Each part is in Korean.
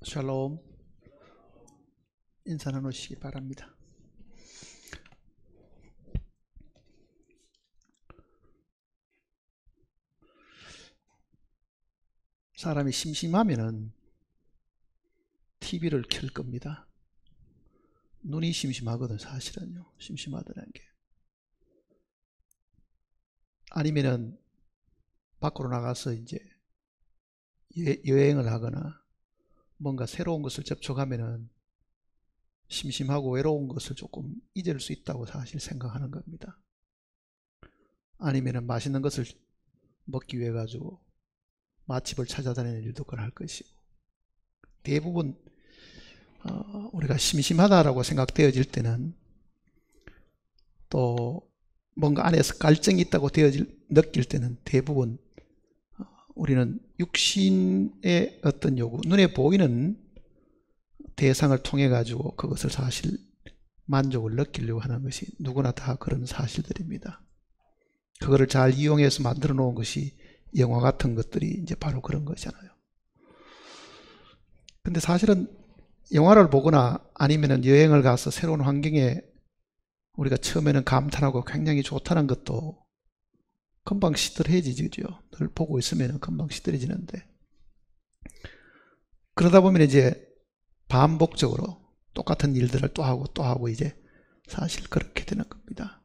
샬롬. 인사 나누시기 바랍니다. 사람이 심심하면은 TV를 켤 겁니다. 눈이 심심하거든, 사실은요. 심심하다는 게. 아니면은 밖으로 나가서 이제 여행을 하거나 뭔가 새로운 것을 접촉하면은 심심하고 외로운 것을 조금 잊을 수 있다고 사실 생각하는 겁니다. 아니면은 맛있는 것을 먹기 위해 가지고 맛집을 찾아다니는 일도 할 것이고, 대부분 우리가 심심하다라고 생각되어질 때는 또 뭔가 안에서 갈증이 있다고 느낄 때는 대부분 우리는 육신의 어떤 요구, 눈에 보이는 대상을 통해 가지고 그것을 사실 만족을 느끼려고 하는 것이 누구나 다 그런 사실들입니다. 그거를 잘 이용해서 만들어 놓은 것이 영화 같은 것들이 이제 바로 그런 거잖아요. 근데 사실은 영화를 보거나 아니면 여행을 가서 새로운 환경에 우리가 처음에는 감탄하고 굉장히 좋다는 것도 금방 시들해지죠. 늘 보고 있으면 금방 시들해지는데, 그러다 보면 이제 반복적으로 똑같은 일들을 또 하고 이제 사실 그렇게 되는 겁니다.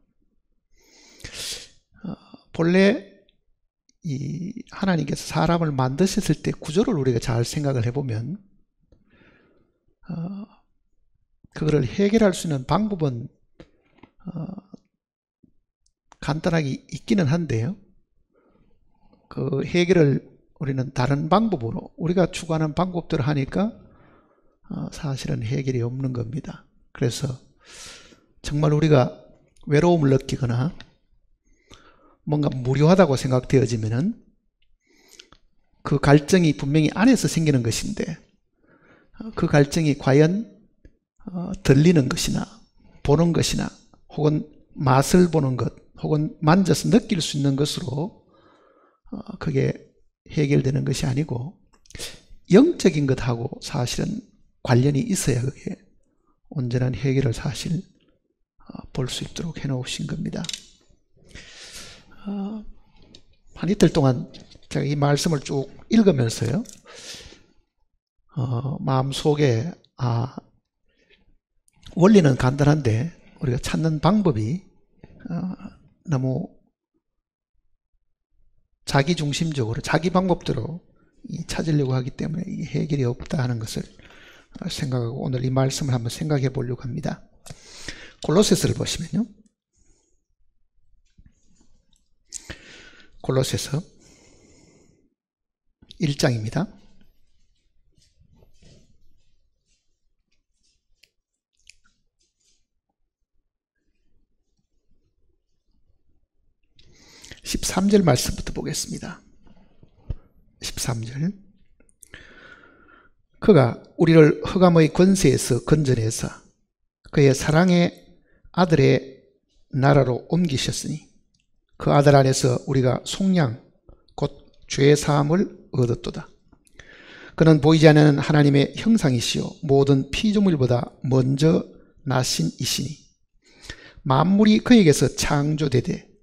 본래 이 하나님께서 사람을 만드셨을 때 구조를 우리가 잘 생각을 해보면 그거를 해결할 수 있는 방법은 간단하게 있기는 한데요, 그 해결을 우리는 다른 방법으로 우리가 추구하는 방법들을 하니까 사실은 해결이 없는 겁니다. 그래서 정말 우리가 외로움을 느끼거나 뭔가 무료하다고 생각되어지면은 그 갈증이 분명히 안에서 생기는 것인데, 그 갈증이 과연 들리는 것이나 보는 것이나 혹은 맛을 보는 것 혹은 만져서 느낄 수 있는 것으로 그게 해결되는 것이 아니고 영적인 것하고 사실은 관련이 있어야 그게 온전한 해결을 사실 볼 수 있도록 해놓으신 겁니다. 한 이틀 동안 제가 이 말씀을 쭉 읽으면서요, 마음속에 원리는 간단한데 우리가 찾는 방법이 너무 자기중심적으로 자기 방법대로 찾으려고 하기 때문에 이 해결이 없다 하는 것을 생각하고 오늘 이 말씀을 한번 생각해 보려고 합니다. 골로새서를 보시면요, 골로새서 1장입니다. 13절 말씀부터 보겠습니다. 13절. 그가 우리를 흑암의 권세에서 건져내서 그의 사랑의 아들의 나라로 옮기셨으니 그 아들 안에서 우리가 속량 곧 죄사함을 얻었도다. 그는 보이지 않는 하나님의 형상이시요 모든 피조물보다 먼저 나신 이시니 만물이 그에게서 창조되되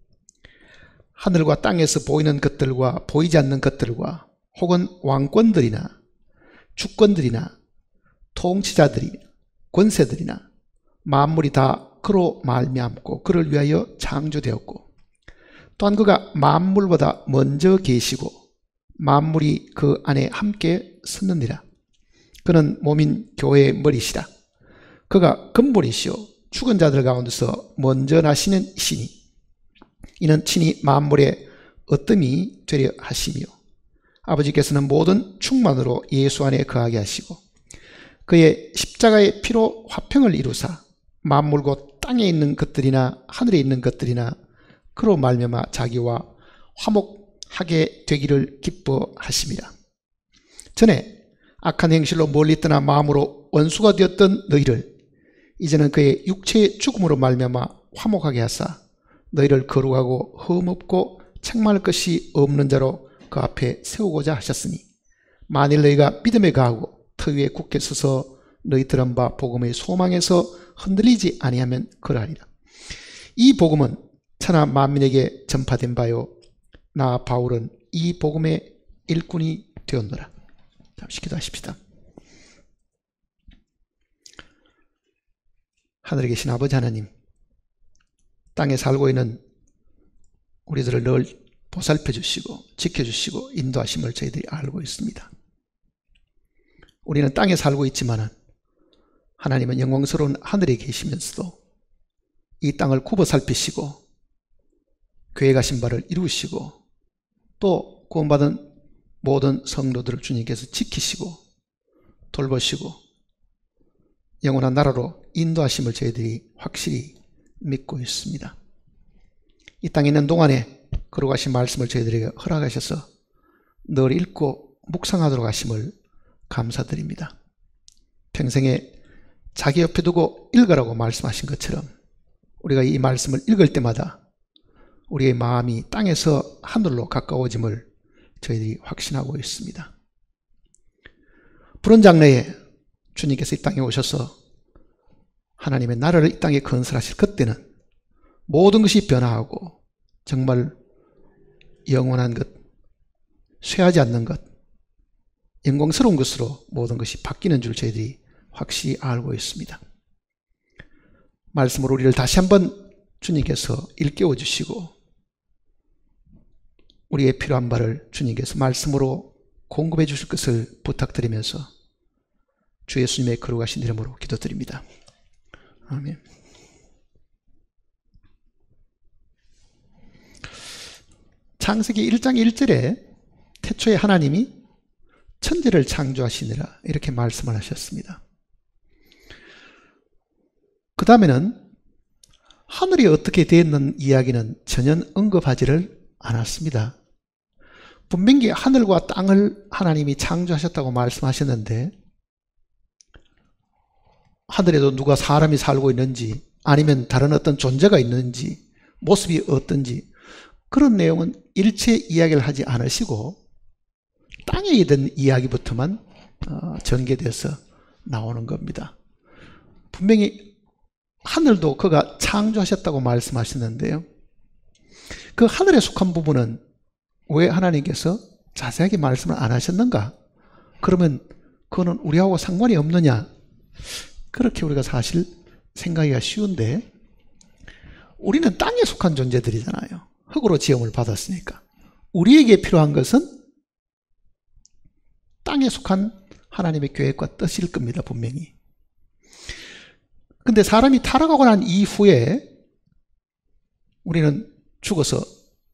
하늘과 땅에서 보이는 것들과 보이지 않는 것들과 혹은 왕권들이나 주권들이나 통치자들이 권세들이나 만물이 다 그로 말미암고 그를 위하여 창조되었고 또한 그가 만물보다 먼저 계시고 만물이 그 안에 함께 섰느니라. 그는 몸인 교회의 머리시라. 그가 근본이시요 죽은 자들 가운데서 먼저 나시는 이시니 이는 친히 만물의 어뜸이 되려 하시며 아버지께서는 모든 충만으로 예수 안에 거하게 하시고 그의 십자가의 피로 화평을 이루사 만물 곧 땅에 있는 것들이나 하늘에 있는 것들이나 그로 말미암아 자기와 화목하게 되기를 기뻐하심이라. 전에 악한 행실로 멀리 떠나 마음으로 원수가 되었던 너희를 이제는 그의 육체의 죽음으로 말미암아 화목하게 하사 너희를 거룩하고 흠없고 책망할 것이 없는 자로 그 앞에 세우고자 하셨으니 만일 너희가 믿음에 거하고 터 위에 굳게 서서 너희 들은 바 복음의 소망에서 흔들리지 아니하면 그러하리라. 이 복음은 천하 만민에게 전파된 바요 나 바울은 이 복음의 일꾼이 되었노라. 잠시 기도하십시다. 하늘에 계신 아버지 하나님, 땅에 살고 있는 우리들을 늘 보살펴 주시고 지켜주시고 인도하심을 저희들이 알고 있습니다. 우리는 땅에 살고 있지만 하나님은 영광스러운 하늘에 계시면서도 이 땅을 굽어 살피시고 계획하신 바를 이루시고 또 구원받은 모든 성도들을 주님께서 지키시고 돌보시고 영원한 나라로 인도하심을 저희들이 확실히 믿고 있습니다. 이 땅에 있는 동안에 거룩하신 말씀을 저희들에게 허락하셔서 늘 읽고 묵상하도록 하심을 감사드립니다. 평생에 자기 옆에 두고 읽으라고 말씀하신 것처럼 우리가 이 말씀을 읽을 때마다 우리의 마음이 땅에서 하늘로 가까워짐을 저희들이 확신하고 있습니다. 푸른 장래에 주님께서 이 땅에 오셔서 하나님의 나라를 이 땅에 건설하실 그때는 모든 것이 변화하고 정말 영원한 것, 쇠하지 않는 것, 영광스러운 것으로 모든 것이 바뀌는 줄 저희들이 확실히 알고 있습니다. 말씀으로 우리를 다시 한번 주님께서 일깨워 주시고 우리의 필요한 바를 주님께서 말씀으로 공급해 주실 것을 부탁드리면서 주 예수님의 거룩하신 이름으로 기도드립니다. 아멘. 창세기 1장 1절에 태초에 하나님이 천지를 창조하시니라 이렇게 말씀을 하셨습니다. 그 다음에는 하늘이 어떻게 되었는 이야기는 전혀 언급하지를 않았습니다. 분명히 하늘과 땅을 하나님이 창조하셨다고 말씀하셨는데 하늘에도 누가 사람이 살고 있는지 아니면 다른 어떤 존재가 있는지 모습이 어떤지 그런 내용은 일체 이야기를 하지 않으시고 땅에 있는 이야기부터만 전개돼서 나오는 겁니다. 분명히 하늘도 그가 창조하셨다고 말씀하셨는데요. 그 하늘에 속한 부분은 왜 하나님께서 자세하게 말씀을 안 하셨는가? 그러면 그거는 우리하고 상관이 없느냐? 그렇게 우리가 사실 생각하기가 쉬운데 우리는 땅에 속한 존재들이잖아요. 흙으로 지음을 받았으니까. 우리에게 필요한 것은 땅에 속한 하나님의 계획과 뜻일 겁니다. 분명히. 근데 사람이 타락하고 난 이후에 우리는 죽어서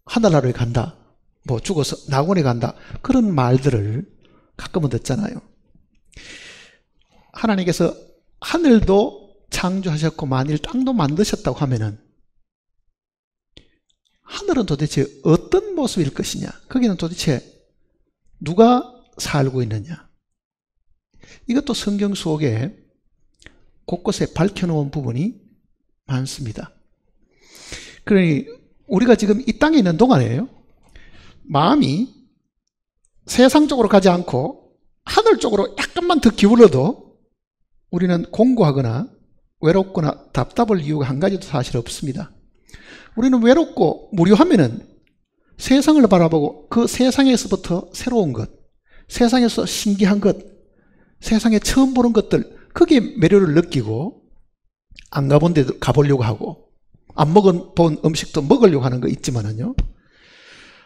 하늘나라에 간다, 뭐 죽어서 낙원에 간다 그런 말들을 가끔은 듣잖아요. 하나님께서 하늘도 창조하셨고 만일 땅도 만드셨다고 하면은 하늘은 도대체 어떤 모습일 것이냐, 거기는 도대체 누가 살고 있느냐, 이것도 성경 속에 곳곳에 밝혀놓은 부분이 많습니다. 그러니 우리가 지금 이 땅에 있는 동안에요, 마음이 세상 쪽으로 가지 않고 하늘 쪽으로 약간만 더 기울어도 우리는 공고하거나 외롭거나 답답할 이유가 한 가지도 사실 없습니다. 우리는 외롭고 무료하면은 세상을 바라보고 그 세상에서부터 새로운 것, 세상에서 신기한 것, 세상에 처음 보는 것들, 그게 매료를 느끼고 안 가본 데도 가보려고 하고 안 먹어본 음식도 먹으려고 하는 거 있지만은요,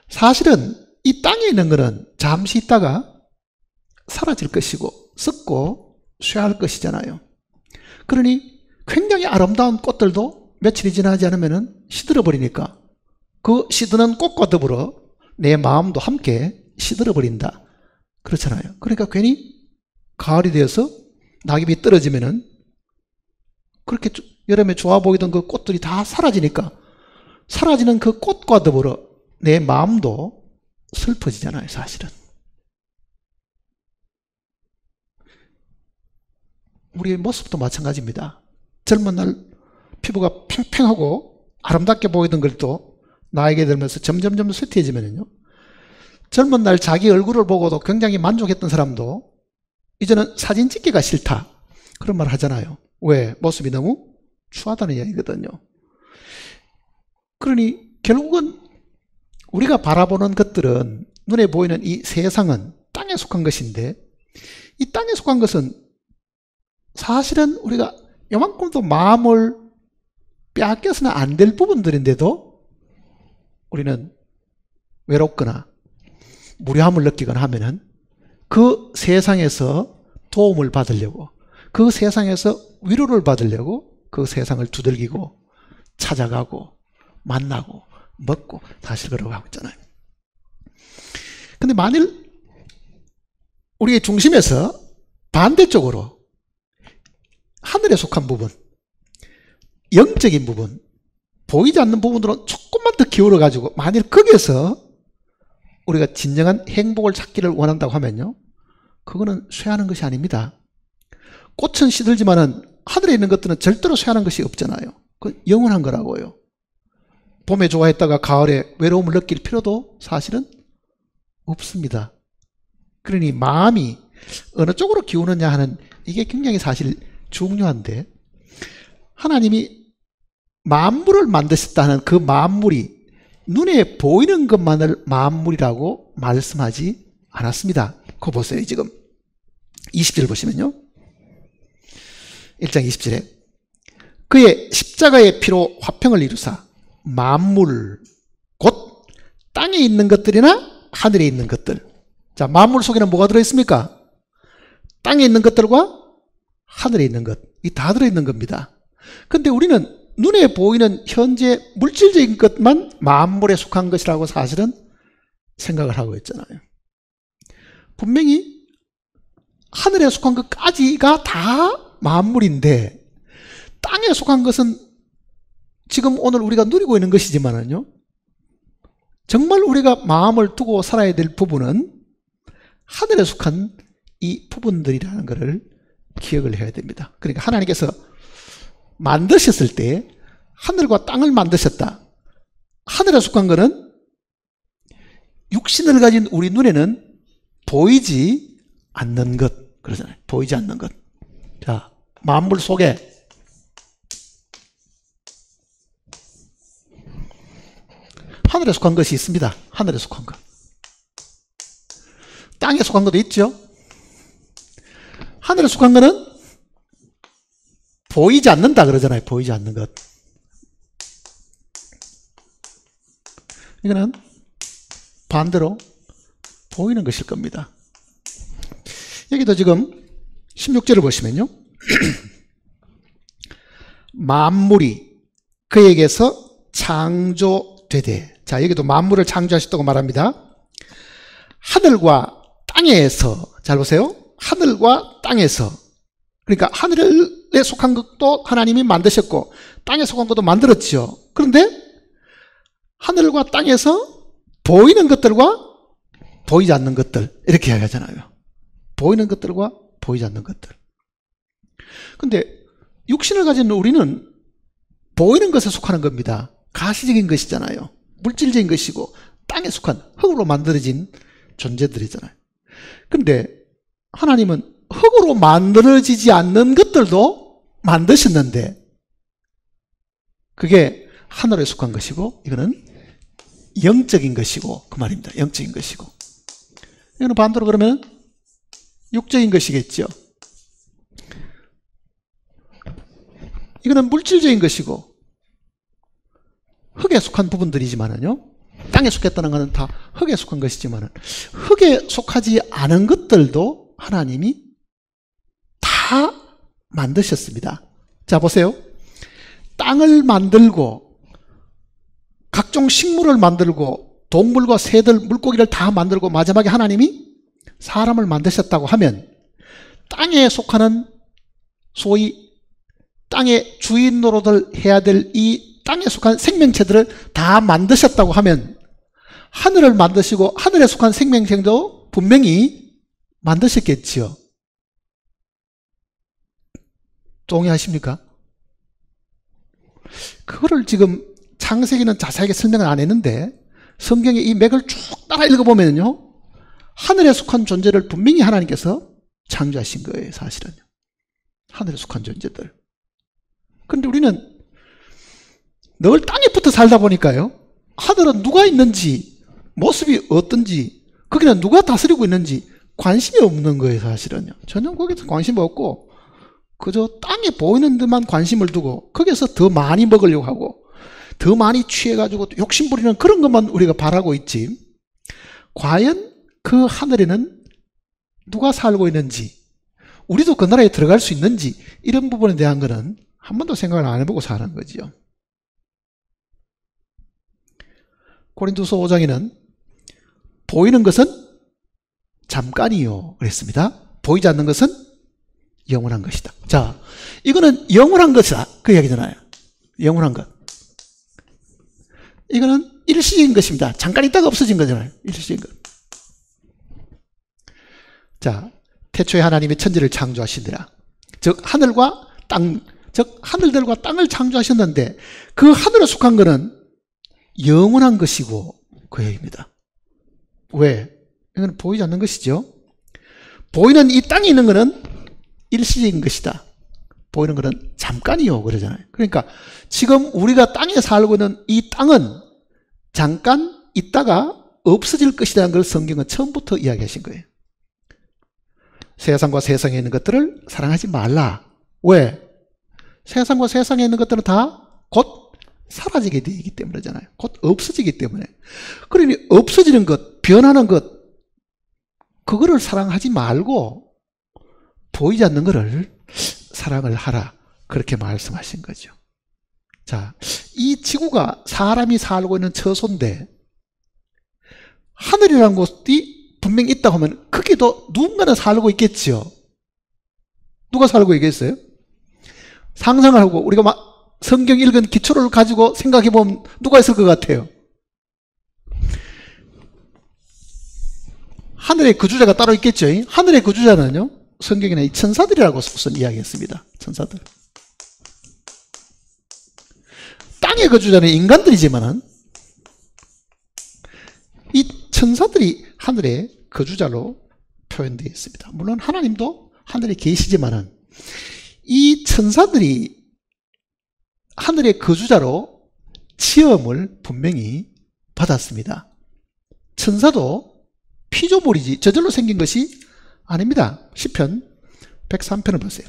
사실은 이 땅에 있는 거는 잠시 있다가 사라질 것이고 썩고 쇠할 것이잖아요. 그러니 굉장히 아름다운 꽃들도 며칠이 지나지 않으면 시들어버리니까 그 시드는 꽃과 더불어 내 마음도 함께 시들어버린다 그렇잖아요. 그러니까 괜히 가을이 되어서 낙엽이 떨어지면은 그렇게 여름에 좋아 보이던 그 꽃들이 다 사라지니까 사라지는 그 꽃과 더불어 내 마음도 슬퍼지잖아요. 사실은 우리의 모습도 마찬가지입니다. 젊은 날 피부가 팽팽하고 아름답게 보이던 것도 나이가 들면서 점점점 쇠퇴해지면요, 젊은 날 자기 얼굴을 보고도 굉장히 만족했던 사람도 이제는 사진 찍기가 싫다. 그런 말 하잖아요. 왜? 모습이 너무 추하다는 이야기거든요. 그러니 결국은 우리가 바라보는 것들은, 눈에 보이는 이 세상은 땅에 속한 것인데, 이 땅에 속한 것은 사실은 우리가 요만큼도 마음을 빼앗겨서는 안 될 부분들인데도 우리는 외롭거나 무료함을 느끼거나 하면은 그 세상에서 도움을 받으려고, 그 세상에서 위로를 받으려고 그 세상을 두들기고 찾아가고 만나고 먹고 사실 걸어가고 있잖아요. 근데 만일 우리의 중심에서 반대쪽으로 하늘에 속한 부분, 영적인 부분, 보이지 않는 부분으로 조금만 더 기울어 가지고 만일 거기에서 우리가 진정한 행복을 찾기를 원한다고 하면요, 그거는 쇠하는 것이 아닙니다. 꽃은 시들지만은 하늘에 있는 것들은 절대로 쇠하는 것이 없잖아요. 그건 영원한 거라고요. 봄에 좋아했다가 가을에 외로움을 느낄 필요도 사실은 없습니다. 그러니 마음이 어느 쪽으로 기우느냐 하는, 이게 굉장히 사실 중요한데, 하나님이 만물을 만드셨다는 그 만물이 눈에 보이는 것만을 만물이라고 말씀하지 않았습니다. 그거 보세요. 지금 20절 보시면요, 1장 20절에 그의 십자가의 피로 화평을 이루사 만물, 곧 땅에 있는 것들이나 하늘에 있는 것들. 자, 만물 속에는 뭐가 들어있습니까? 땅에 있는 것들과 하늘에 있는 것, 이 다 들어있는 겁니다. 근데 우리는 눈에 보이는 현재 물질적인 것만 만물에 속한 것이라고 사실은 생각을 하고 있잖아요. 분명히 하늘에 속한 것까지가 다 만물인데, 땅에 속한 것은 지금 오늘 우리가 누리고 있는 것이지만은요, 정말 우리가 마음을 두고 살아야 될 부분은 하늘에 속한 이 부분들이라는 것을 기억을 해야 됩니다. 그러니까 하나님께서 만드셨을 때 하늘과 땅을 만드셨다. 하늘에 속한 것은 육신을 가진 우리 눈에는 보이지 않는 것, 그러잖아요. 보이지 않는 것. 자, 만물 속에 하늘에 속한 것이 있습니다. 하늘에 속한 것. 땅에 속한 것도 있죠. 하늘에 속한 것은 보이지 않는다 그러잖아요. 보이지 않는 것. 이거는 반대로 보이는 것일 겁니다. 여기도 지금 16절을 보시면요, 만물이 그에게서 창조되되. 자, 여기도 만물을 창조하셨다고 말합니다. 하늘과 땅에서, 잘 보세요. 하늘과 땅에서. 그러니까 하늘에 속한 것도 하나님이 만드셨고 땅에 속한 것도 만들었죠. 그런데 하늘과 땅에서 보이는 것들과 보이지 않는 것들, 이렇게 이야기하잖아요. 보이는 것들과 보이지 않는 것들. 근데 육신을 가진 우리는 보이는 것에 속하는 겁니다. 가시적인 것이잖아요. 물질적인 것이고 땅에 속한 흙으로 만들어진 존재들이잖아요. 근데 하나님은 흙으로 만들어지지 않는 것들도 만드셨는데 그게 하늘에 속한 것이고 이거는 영적인 것이고, 그 말입니다. 영적인 것이고. 이거는 반대로 그러면 육적인 것이겠죠. 이거는 물질적인 것이고 흙에 속한 부분들이지만은요, 땅에 속했다는 것은 다 흙에 속한 것이지만은 흙에 속하지 않은 것들도 하나님이 다 만드셨습니다. 자, 보세요. 땅을 만들고 각종 식물을 만들고 동물과 새들, 물고기를 다 만들고 마지막에 하나님이 사람을 만드셨다고 하면 땅에 속하는 소위 땅의 주인 노릇을 해야 될 이 땅에 속한 생명체들을 다 만드셨다고 하면 하늘을 만드시고 하늘에 속한 생명체도 분명히 만드셨겠지요. 동의하십니까? 그거를 지금 창세기는 자세하게 설명을 안 했는데 성경의 이 맥을 쭉 따라 읽어보면요, 하늘에 속한 존재를 분명히 하나님께서 창조하신 거예요, 사실은요. 하늘에 속한 존재들. 그런데 우리는 늘 땅에 붙어 살다 보니까요, 하늘은 누가 있는지, 모습이 어떤지, 거기는 누가 다스리고 있는지 관심이 없는 거예요, 사실은요. 전혀 거기서 관심 없고 그저 땅에 보이는 데만 관심을 두고 거기서 더 많이 먹으려고 하고 더 많이 취해가지고 욕심 부리는 그런 것만 우리가 바라고 있지, 과연 그 하늘에는 누가 살고 있는지, 우리도 그 나라에 들어갈 수 있는지, 이런 부분에 대한 거는 한 번도 생각을 안 해보고 사는 거지요. 고린도서 5장에는 보이는 것은 잠깐이요 그랬습니다. 보이지 않는 것은 영원한 것이다. 자, 이거는 영원한 것이다 그 이야기잖아요. 영원한 것. 이거는 일시적인 것입니다. 잠깐 있다가 없어진 거잖아요. 일시적인 것. 자, 태초에 하나님이 천지를 창조하시니라. 즉 하늘과 땅, 즉 하늘들과 땅을 창조하셨는데 그 하늘에 속한 것은 영원한 것이고 그 얘기입니다. 왜? 이건 보이지 않는 것이죠. 보이는 이 땅에 있는 것은 일시적인 것이다. 보이는 것은 잠깐이요 그러잖아요. 그러니까 지금 우리가 땅에 살고 있는 이 땅은 잠깐 있다가 없어질 것이라는 걸 성경은 처음부터 이야기하신 거예요. 세상과 세상에 있는 것들을 사랑하지 말라. 왜? 세상과 세상에 있는 것들은 다 곧 사라지게 되기 때문이잖아요. 곧 없어지기 때문에. 그러니 없어지는 것, 변하는 것, 그거를 사랑하지 말고 보이지 않는 것을 사랑을 하라. 그렇게 말씀하신 거죠. 자, 이 지구가 사람이 살고 있는 처소인데 하늘이라는 곳이 분명히 있다고 하면 거기도 누군가는 살고 있겠죠. 누가 살고 있겠어요? 상상을 하고 우리가 막 성경 읽은 기초를 가지고 생각해 보면 누가 있을 것 같아요? 하늘의 거주자가 따로 있겠죠. 하늘의 거주자는요, 성경에는 이 천사들이라고 우선 이야기했습니다. 천사들. 땅의 거주자는 인간들이지만은 이 천사들이 하늘의 거주자로 표현되어 있습니다. 물론 하나님도 하늘에 계시지만은 이 천사들이 하늘의 거주자로 지음을 분명히 받았습니다. 천사도 피조물이지 저절로 생긴 것이 아닙니다. 시편 103편을 보세요.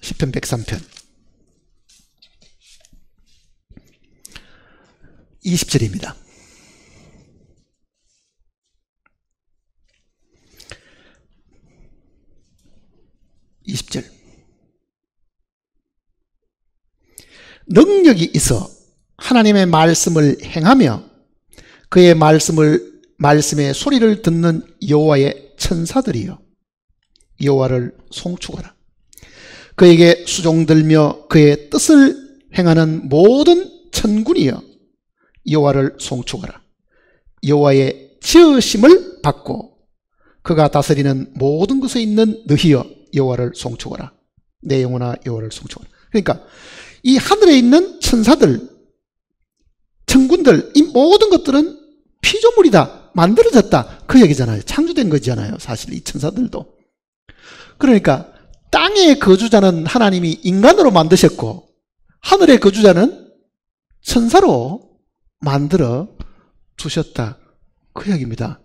시편 103편 20절입니다. 20절. 능력이 있어 하나님의 말씀을 행하며 그의 말씀의 소리를 듣는 여호와의 천사들이여 여호와를 송축하라. 그에게 수종들며 그의 뜻을 행하는 모든 천군이여 여호와를 송축하라. 여호와의 지으심을 받고 그가 다스리는 모든 것에 있는 너희여 여호와를 송축하라. 내 영혼아 여호와를 송축하라. 그러니까 이 하늘에 있는 천사들, 천군들, 이 모든 것들은 피조물이다, 만들어졌다, 그 얘기잖아요. 창조된 거잖아요, 사실 이 천사들도. 그러니까 땅의 거주자는 하나님이 인간으로 만드셨고 하늘의 거주자는 천사로 만들어 두셨다, 그 얘기입니다.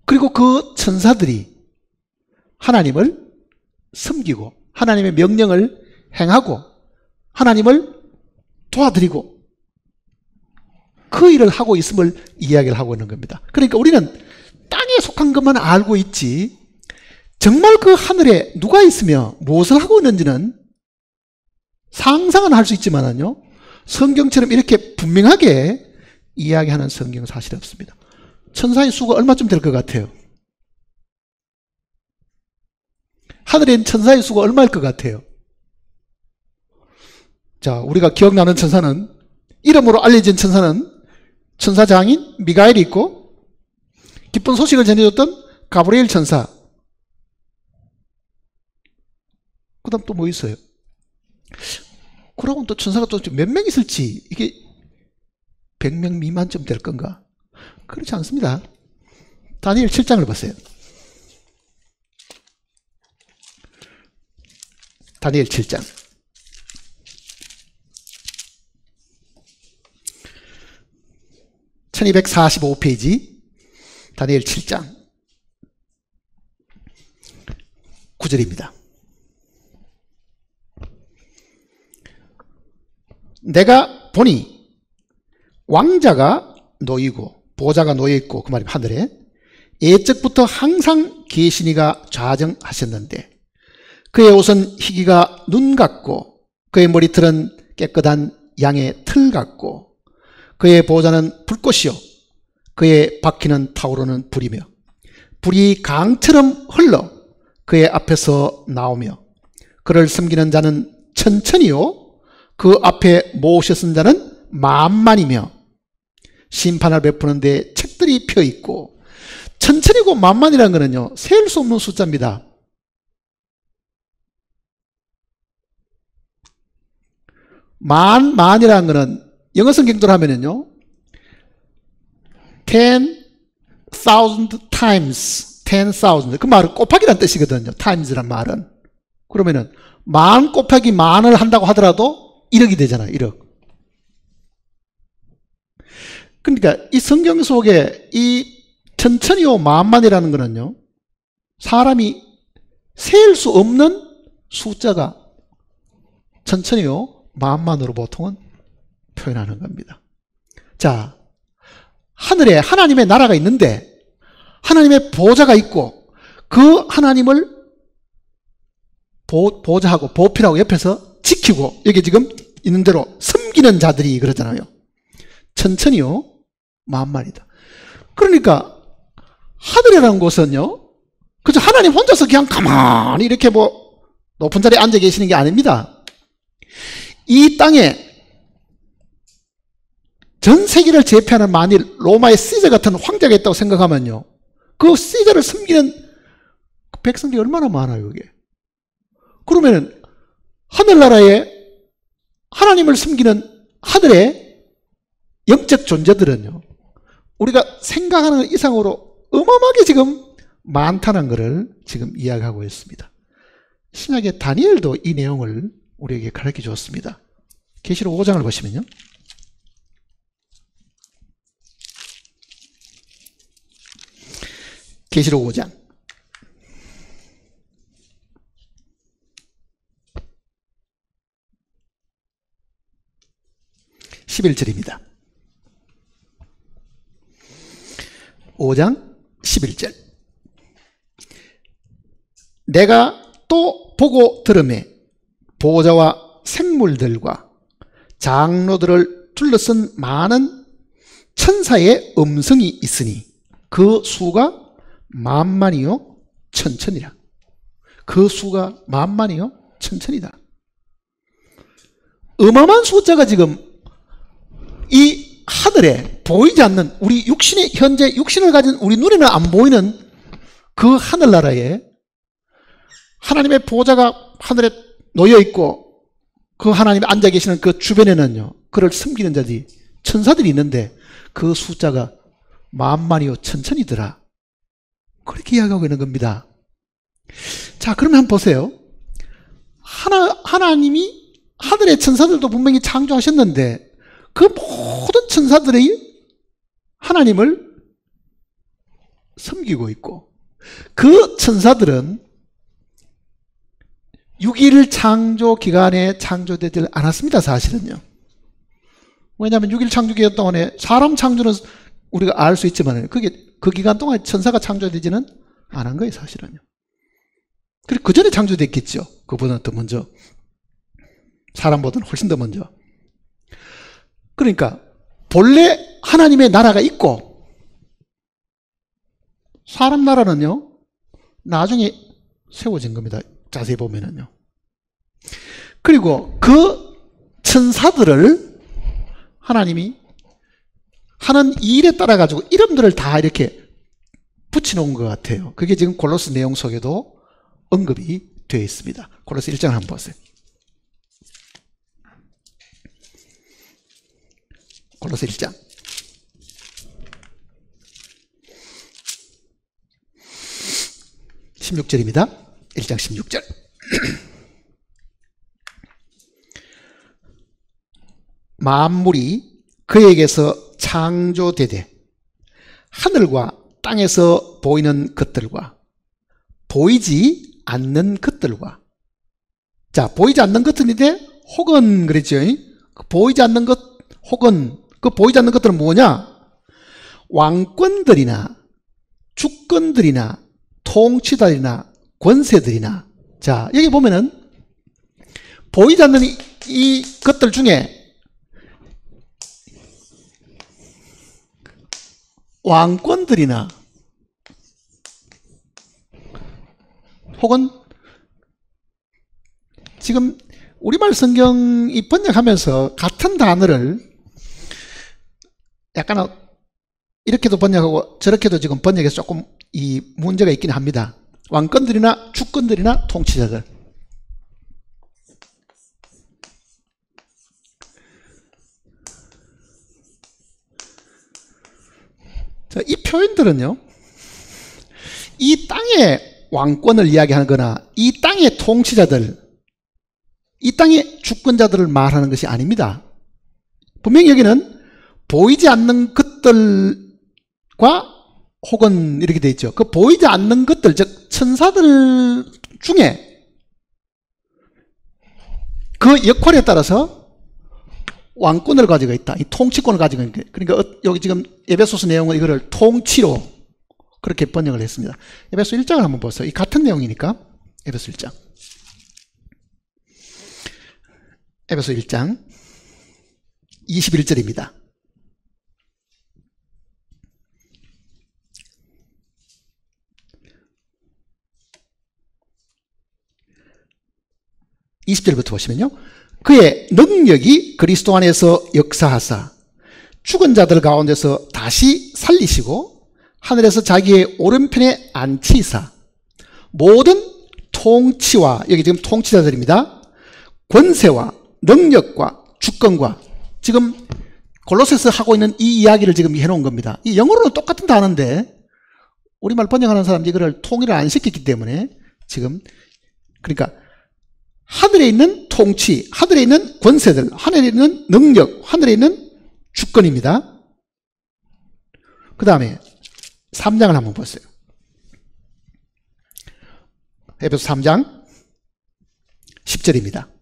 그리고 그 천사들이 하나님을 섬기고 하나님의 명령을 행하고 하나님을 도와드리고 그 일을 하고 있음을 이야기를 하고 있는 겁니다. 그러니까 우리는 땅에 속한 것만 알고 있지 정말 그 하늘에 누가 있으며 무엇을 하고 있는지는 상상은 할 수 있지만요, 성경처럼 이렇게 분명하게 이야기하는 성경은 사실 없습니다. 천사의 수가 얼마쯤 될 것 같아요? 하늘에 있는 천사의 수가 얼마일 것 같아요? 자, 우리가 기억나는 천사는, 이름으로 알려진 천사는 천사장인 미가엘이 있고 기쁜 소식을 전해줬던 가브리엘 천사, 그 다음 또 뭐 있어요? 그러면 또 천사가 또 몇 명 있을지, 이게 100명 미만쯤 될 건가? 그렇지 않습니다. 다니엘 7장을 보세요. 다니엘 7장. 1245페이지 다니엘 7장 9절입니다. 내가 보니 왕자가 놓이고 보좌가 놓여있고, 그 말이 하늘에 예적부터 항상 계시니가 좌정하셨는데 그의 옷은 희기가 눈 같고 그의 머리털은 깨끗한 양의 틀 같고 그의 보좌는 불꽃이요 그의 바퀴는 타오르는 불이며 불이 강처럼 흘러 그의 앞에서 나오며 그를 섬기는 자는 천천히요 그 앞에 모으셨은 자는 만만이며 심판을 베푸는 데 책들이 펴있고, 천천히고 만만이라는 것은요 셀 수 없는 숫자입니다. 만이라는 것은 영어 성경대로 하면은요 10,000 times 10,000, 그 말은 곱하기란 뜻이거든요. times란 말은. 그러면은 만 곱하기 만을 한다고 하더라도 1억이 되잖아요. 1억. 그러니까 이 성경 속에 이 천천히요 만만이라는 거는요 사람이 셀 수 없는 숫자가 천천히요 만만으로 보통은 표현하는 겁니다. 자, 하늘에 하나님의 나라가 있는데 하나님의 보좌가 있고 그 하나님을 보좌하고 보필하고 옆에서 지키고, 여기 지금 있는 대로 섬기는 자들이 그러잖아요. 천천히요 만만이다. 그러니까 하늘이라는 곳은요 그저 하나님 혼자서 그냥 가만히 이렇게 뭐 높은 자리에 앉아 계시는 게 아닙니다. 이 땅에 전 세계를 제패하는 만일 로마의 시저 같은 황제가 있다고 생각하면요 그 시저를 섬기는 백성들이 얼마나 많아요. 이게 그러면 하늘나라에 하나님을 섬기는 하늘의 영적 존재들은요 우리가 생각하는 것 이상으로 어마어마하게 지금 많다는 것을 지금 이야기하고 있습니다. 신약의 다니엘도 이 내용을 우리에게 가르쳐 주었습니다. 계시록 5장을 보시면요 계시록 5장 11절입니다. 5장 11절. 내가 또 보고 들으매 보좌와 생물들과 장로들을 둘러쓴 많은 천사의 음성이 있으니 그 수가 만만이요 천천이라. 그 수가 만만이요 천천이다. 어마어마한 숫자가 지금 이 하늘에 보이지 않는 우리 육신의 현재 육신을 가진 우리 눈에는 안 보이는 그 하늘나라에 하나님의 보좌가 하늘에 놓여 있고 그 하나님이 앉아 계시는 그 주변에는요 그를 섬기는 자들이 천사들이 있는데 그 숫자가 만만이요 천천이더라. 그렇게 이야기하고 있는 겁니다. 자, 그러면 한번 보세요. 하나님이 하늘의 천사들도 분명히 창조하셨는데 그 모든 천사들이 하나님을 섬기고 있고 그 천사들은 6일 창조 기간에 창조되지 않았습니다. 사실은요. 왜냐하면 6일 창조 기간 동안에 사람 창조는 우리가 알 수 있지만 그게 그 기간 동안 천사가 창조되지는 않은 거예요. 사실은요. 그리고 그 전에 창조됐겠죠. 그보다 더 먼저. 사람보다는 훨씬 더 먼저. 그러니까 본래 하나님의 나라가 있고 사람 나라는요 나중에 세워진 겁니다. 자세히 보면은요. 그리고 그 천사들을 하나님이 하는 일에 따라 가지고 이름들을 다 이렇게 붙여놓은 것 같아요. 그게 지금 골로새 내용 속에도 언급이 되어 있습니다. 골로새 1장 한번 보세요. 골로새 1장. (16절입니다) 1장 16절. 만물이 그에게서 창조되되 하늘과 땅에서 보이는 것들과 보이지 않는 것들과, 자, 보이지 않는 것들인데 혹은 그랬죠. 보이지 않는 것 혹은 그 보이지 않는 것들은 뭐냐? 왕권들이나 주권들이나 통치자들이나 권세들이나. 자, 여기 보면은 보이지 않는 이 것들 중에 왕권들이나 혹은 지금 우리말 성경이 번역하면서 같은 단어를 약간 이렇게도 번역하고 저렇게도 지금 번역해서 조금 이 문제가 있긴 합니다. 왕권들이나 주권들이나 통치자들. 자, 이 표현들은요, 이 땅의 왕권을 이야기하는 거나 이 땅의 통치자들, 이 땅의 주권자들을 말하는 것이 아닙니다. 분명히 여기는 보이지 않는 것들과 혹은 이렇게 되어 있죠. 그 보이지 않는 것들, 즉 천사들 중에 그 역할에 따라서 왕권을 가지고 있다. 이 통치권을 가지고 있는 게. 그러니까 여기 지금 에베소서 내용은 이거를 통치로 그렇게 번역을 했습니다. 에베소 1장을 한번 보세요. 이 같은 내용이니까. 에베소 1장. 에베소 1장 21절입니다. (20절부터) 보시면요, 그의 능력이 그리스도 안에서 역사하사 죽은 자들 가운데서 다시 살리시고 하늘에서 자기의 오른편에 앉히사 모든 통치와, 여기 지금 통치자들입니다, 권세와 능력과 주권과, 지금 골로새서 하고 있는 이 이야기를 지금 해놓은 겁니다. 이 영어로는 똑같은 단어인데 우리말 번역하는 사람들이 이거를 통일을 안 시켰기 때문에 지금, 그러니까 하늘에 있는 통치, 하늘에 있는 권세들, 하늘에 있는 능력, 하늘에 있는 주권입니다. 그 다음에 3장을 한번 보세요. 에베소 3장 10절입니다.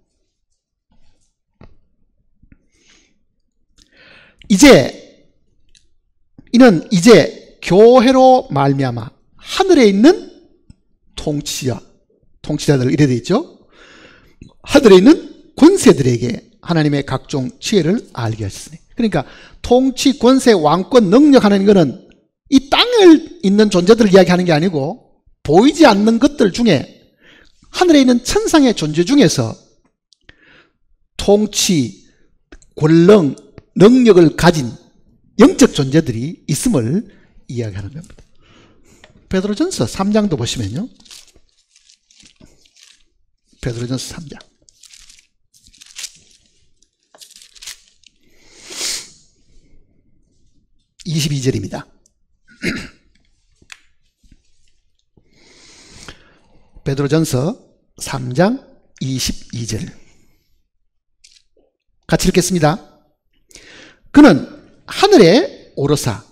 이는 이제 교회로 말미암아 하늘에 있는 통치자들, 이래 되어 있죠. 하늘에 있는 권세들에게 하나님의 각종 지혜를 알게 하셨으니. 그러니까 통치, 권세, 왕권, 능력하는 것은 이 땅을 있는 존재들을 이야기하는 게 아니고 보이지 않는 것들 중에 하늘에 있는 천상의 존재 중에서 통치, 권능, 능력을 가진 영적 존재들이 있음을 이야기하는 겁니다. 베드로전서 3장도 보시면요, 베드로전서 3장 22절입니다. 베드로전서 3장 22절 같이 읽겠습니다. 그는 하늘에 오르사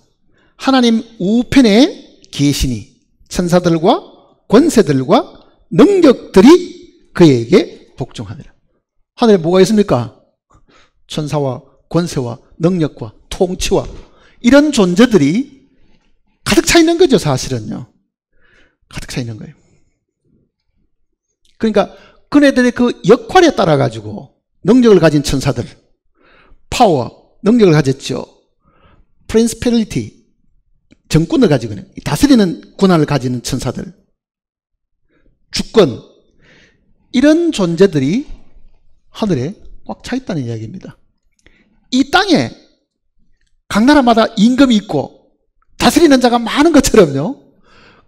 하나님 우편에 계시니 천사들과 권세들과 능력들이 그에게 복종하니라. 하늘에 뭐가 있습니까? 천사와 권세와 능력과 통치와 이런 존재들이 가득 차 있는 거죠. 사실은요, 가득 차 있는 거예요. 그러니까 그네들의 그 역할에 따라 가지고 능력을 가진 천사들, 파워, 능력을 가졌죠. 프린시필리티, 정권을 가지고 있는, 다스리는 권한을 가지는 천사들, 주권, 이런 존재들이 하늘에 꽉 차 있다는 이야기입니다. 이 땅에 각 나라마다 임금이 있고 다스리는 자가 많은 것처럼요,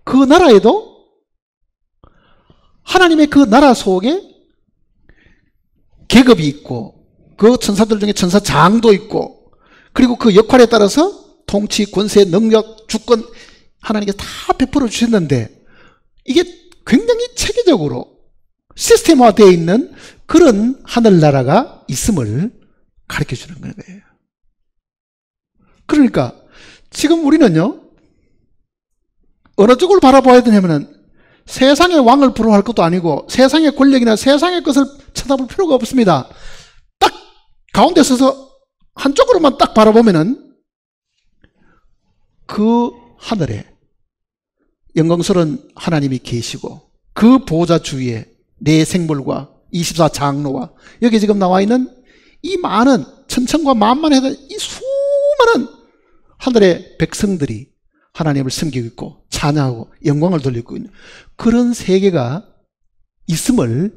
그 나라에도 하나님의 그 나라 속에 계급이 있고 그 천사들 중에 천사장도 있고 그리고 그 역할에 따라서 통치, 권세, 능력, 주권 하나님께서 다 베풀어 주셨는데 이게 굉장히 체계적으로 시스템화되어 있는 그런 하늘나라가 있음을 가르쳐 주는 거예요. 그러니까 지금 우리는요, 어느 쪽을 바라봐야 되냐면은 세상의 왕을 부러워할 것도 아니고 세상의 권력이나 세상의 것을 쳐다볼 필요가 없습니다. 딱 가운데 서서 한쪽으로만 딱 바라보면은 그 하늘에 영광스러운 하나님이 계시고 그 보좌 주위에 내 생물과 24장로와 여기 지금 나와 있는 이 많은 천천과 만만의 이 수많은 하늘의 백성들이 하나님을 섬기고 있고 찬양하고 영광을 돌리고 있는 그런 세계가 있음을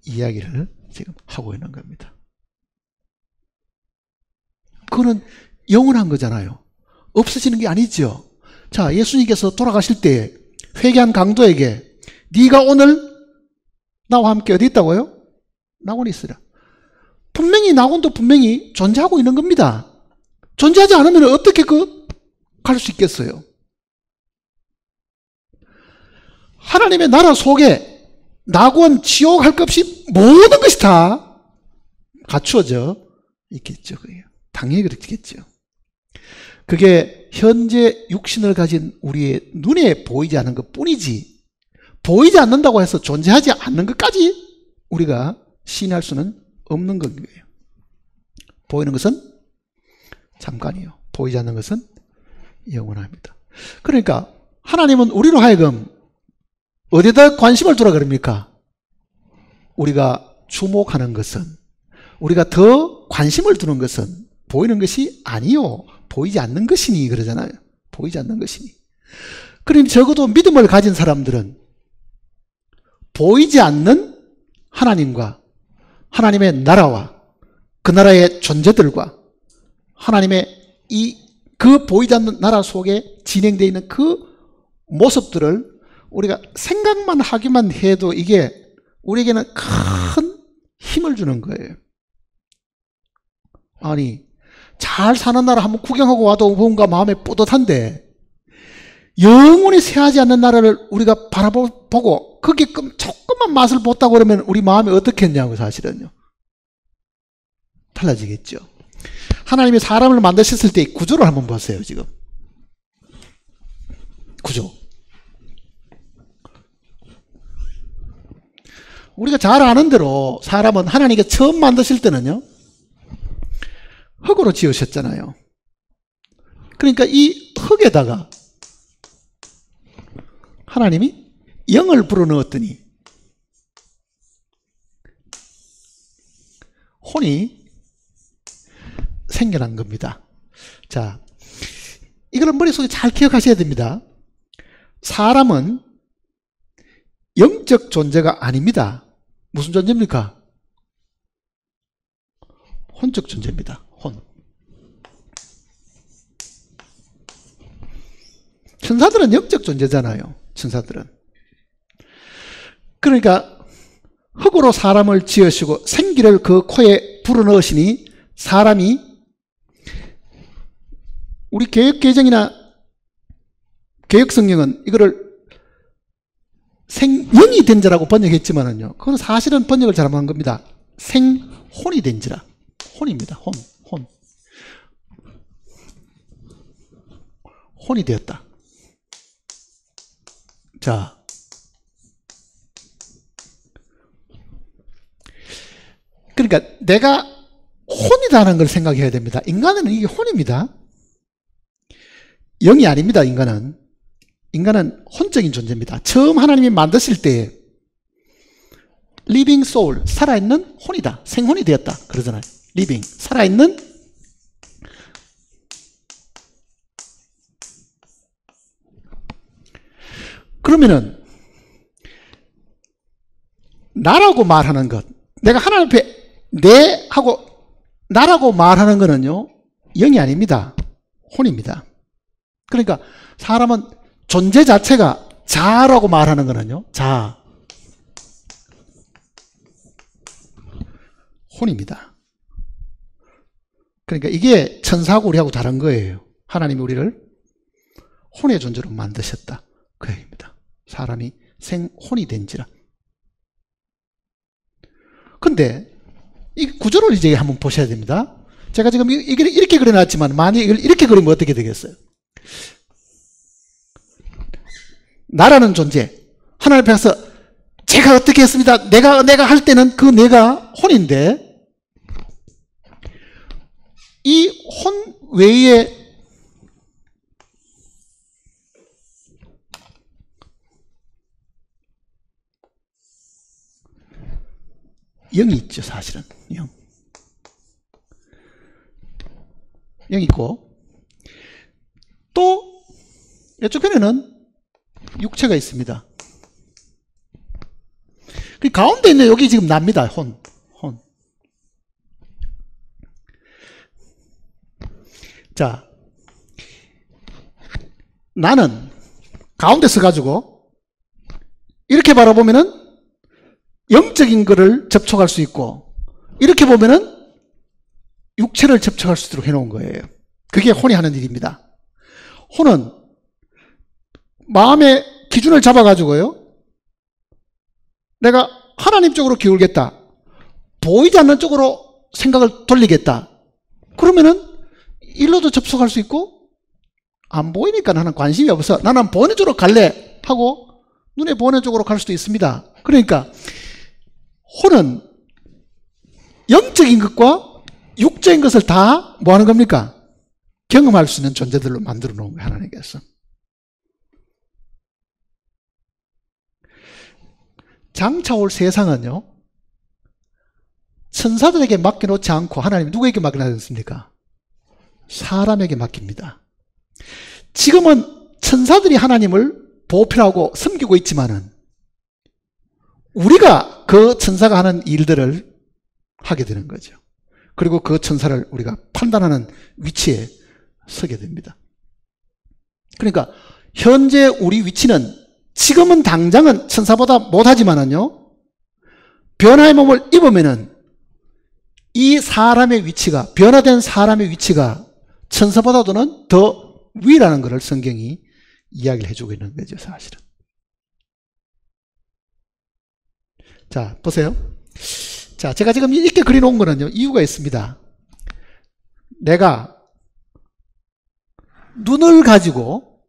이야기를 지금 하고 있는 겁니다. 그거는 영원한 거잖아요. 없어지는 게 아니죠. 자, 예수님께서 돌아가실 때 회개한 강도에게 네가 오늘 나와 함께 어디 있다고요? 낙원에 있으라. 분명히 낙원도 분명히 존재하고 있는 겁니다. 존재하지 않으면 어떻게 갈 수 있겠어요? 하나님의 나라 속에 낙원, 지옥 할 것 없이 모든 것이 다 갖추어져 있겠죠. 당연히 그렇겠죠. 그게 현재 육신을 가진 우리의 눈에 보이지 않는 것 뿐이지 보이지 않는다고 해서 존재하지 않는 것까지 우리가 시인할 수는 없는 거예요. 보이는 것은 잠깐이요. 보이지 않는 것은 영원합니다. 그러니까 하나님은 우리로 하여금 어디다 관심을 두라 그럽니까? 우리가 주목하는 것은, 우리가 더 관심을 두는 것은 보이는 것이 아니요, 보이지 않는 것이니 그러잖아요. 보이지 않는 것이니. 그럼 적어도 믿음을 가진 사람들은 보이지 않는 하나님과 하나님의 나라와 그 나라의 존재들과 하나님의 그 보이지 않는 나라 속에 진행되어 있는 그 모습들을 우리가 생각만 하기만 해도 이게 우리에게는 큰 힘을 주는 거예요. 아니, 잘 사는 나라 한번 구경하고 와도 뭔가 마음에 뿌듯한데 영원히 새하지 않는 나라를 우리가 바라보고 거기에 조금만 맛을 봤다고 그러면 우리 마음이 어떻겠냐고. 사실은요, 달라지겠죠. 하나님이 사람을 만드셨을 때 구조를 한번 보세요. 지금 구조, 우리가 잘 아는 대로 사람은 하나님께 처음 만드실 때는요 흙으로 지으셨잖아요. 그러니까 이 흙에다가 하나님이 영을 불어넣었더니 혼이 생겨난 겁니다. 자, 이걸 머릿속에 잘 기억하셔야 됩니다. 사람은 영적 존재가 아닙니다. 무슨 존재입니까? 혼적 존재입니다. 혼. 천사들은 영적 존재잖아요. 천사들은. 그러니까 흙으로 사람을 지으시고 생기를 그 코에 불어넣으시니 사람이, 우리 개혁개정이나 개혁성경은 이거를 생영이 된 자라고 번역했지만은요, 그건 사실은 번역을 잘못한 겁니다. 생혼이 된 자라. 혼입니다. 혼. 혼이 되었다. 자, 그러니까 내가 혼이다는 걸 생각해야 됩니다. 인간은 이게 혼입니다. 영이 아닙니다. 인간은 혼적인 존재입니다. 처음 하나님이 만드실 때 living soul, 살아있는 혼이다, 생혼이 되었다 그러잖아요. living, 살아있는. 그러면은 나라고 말하는 것, 내가 하나님 앞에 내 하고 나라고 말하는 거는요 영이 아닙니다. 혼입니다. 그러니까 사람은 존재 자체가 자라고 말하는 거는요, 자, 혼입니다. 그러니까 이게 천사하고 우리하고 다른 거예요. 하나님이 우리를 혼의 존재로 만드셨다. 그 얘기입니다. 사람이 생혼이 된지라. 근데 이 구조를 이제 한번 보셔야 됩니다. 제가 지금 이렇게 그려놨지만 만약 이걸 이렇게 그리면 어떻게 되겠어요? 나라는 존재, 하나님 앞에서 제가 어떻게 했습니다. 내가 할 때는 그 내가 혼인데, 이 혼 외에 영이 있죠. 사실은 영이 있고, 또 이쪽 편에는 육체가 있습니다. 그 가운데 있는 여기 지금 납니다. 혼. 자, 나는 가운데 서가지고 이렇게 바라보면은 영적인 거를 접촉할 수 있고, 이렇게 보면은 육체를 접촉할 수 있도록 해놓은 거예요. 그게 혼이 하는 일입니다. 혼은 마음의 기준을 잡아가지고요, 내가 하나님 쪽으로 기울겠다, 보이지 않는 쪽으로 생각을 돌리겠다, 그러면은 일로도 접속할 수 있고, 안 보이니까 나는 관심이 없어, 나는 보이는 쪽으로 갈래 하고 눈에 보이는 쪽으로 갈 수도 있습니다. 그러니까 혼은 영적인 것과 육적인 것을 다 뭐 하는 겁니까? 경험할 수 있는 존재들로 만들어 놓은 거예요, 하나님께서. 장차 올 세상은요, 천사들에게 맡겨놓지 않고 하나님이 누구에게 맡겨놨습니까? 사람에게 맡깁니다. 지금은 천사들이 하나님을 보필하고 섬기고 있지만은 우리가 그 천사가 하는 일들을 하게 되는 거죠. 그리고 그 천사를 우리가 판단하는 위치에 서게 됩니다. 그러니까 현재 우리 위치는 지금은 당장은 천사보다 못하지만은요, 변화의 몸을 입으면은 이 사람의 위치가, 변화된 사람의 위치가 천사보다도는 더 위라는 것을 성경이 이야기를 해주고 있는 거죠, 사실은. 자, 보세요. 자, 제가 지금 이렇게 그려놓은 거는요, 이유가 있습니다. 내가 눈을 가지고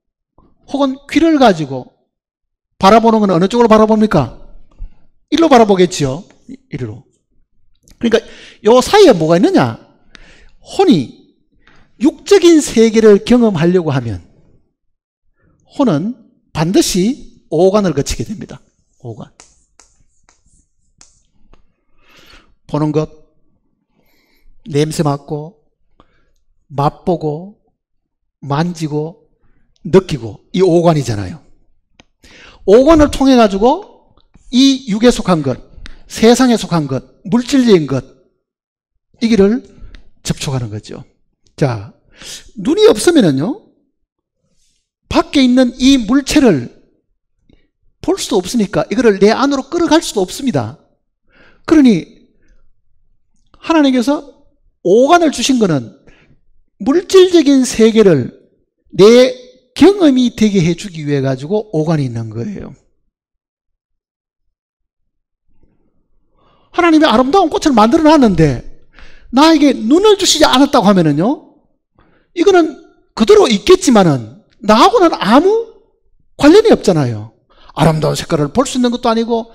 혹은 귀를 가지고 바라보는 건 어느 쪽으로 바라봅니까? 일로 바라보겠지요. 이리로. 그러니까 요 사이에 뭐가 있느냐? 혼이 육적인 세계를 경험하려고 하면 혼은 반드시 오간을 거치게 됩니다. 오간. 보는 것, 냄새 맡고, 맛보고, 만지고, 느끼고, 이 오간이잖아요. 오간을 통해 가지고 이 육에 속한 것, 세상에 속한 것, 물질적인 것, 이 길을 접촉하는 거죠. 자, 눈이 없으면은요, 밖에 있는 이 물체를 볼 수도 없으니까 이거를 내 안으로 끌어갈 수도 없습니다. 그러니 하나님께서 오간을 주신 거는 물질적인 세계를 내 경험이 되게 해주기 위해 가지고 오간이 있는 거예요. 하나님이 아름다운 꽃을 만들어 놨는데 나에게 눈을 주시지 않았다고 하면은요, 이거는 그대로 있겠지만은 나하고는 아무 관련이 없잖아요. 아름다운 색깔을 볼 수 있는 것도 아니고,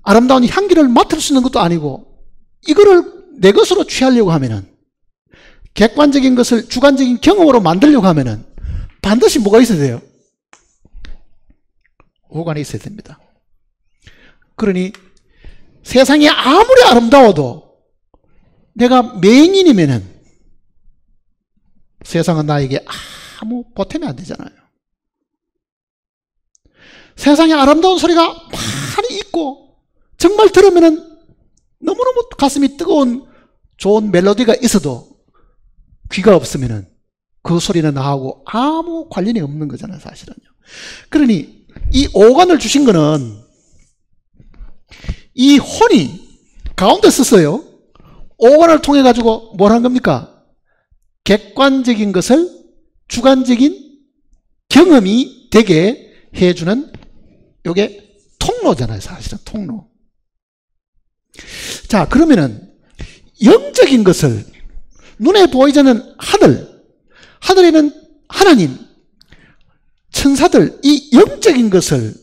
아름다운 향기를 맡을 수 있는 것도 아니고, 이거를 내 것으로 취하려고 하면은, 객관적인 것을 주관적인 경험으로 만들려고 하면은 반드시 뭐가 있어야 돼요? 오간이 있어야 됩니다. 그러니 세상이 아무리 아름다워도 내가 맹인이면은 세상은 나에게 아무 보탬이 안 되잖아요. 세상에 아름다운 소리가 많이 있고 정말 들으면은 너무너무 가슴이 뜨거운 좋은 멜로디가 있어도 귀가 없으면은 그 소리는 나하고 아무 관련이 없는 거잖아요, 사실은요. 그러니 이 오간을 주신 거는 이 혼이 가운데 썼어요. 오간을 통해 가지고 뭘 한 겁니까? 객관적인 것을 주관적인 경험이 되게 해주는 요게 통로잖아요. 사실은 통로. 자, 그러면은 영적인 것을 눈에 보이지 않는 하늘에는 하나님, 천사들, 이 영적인 것을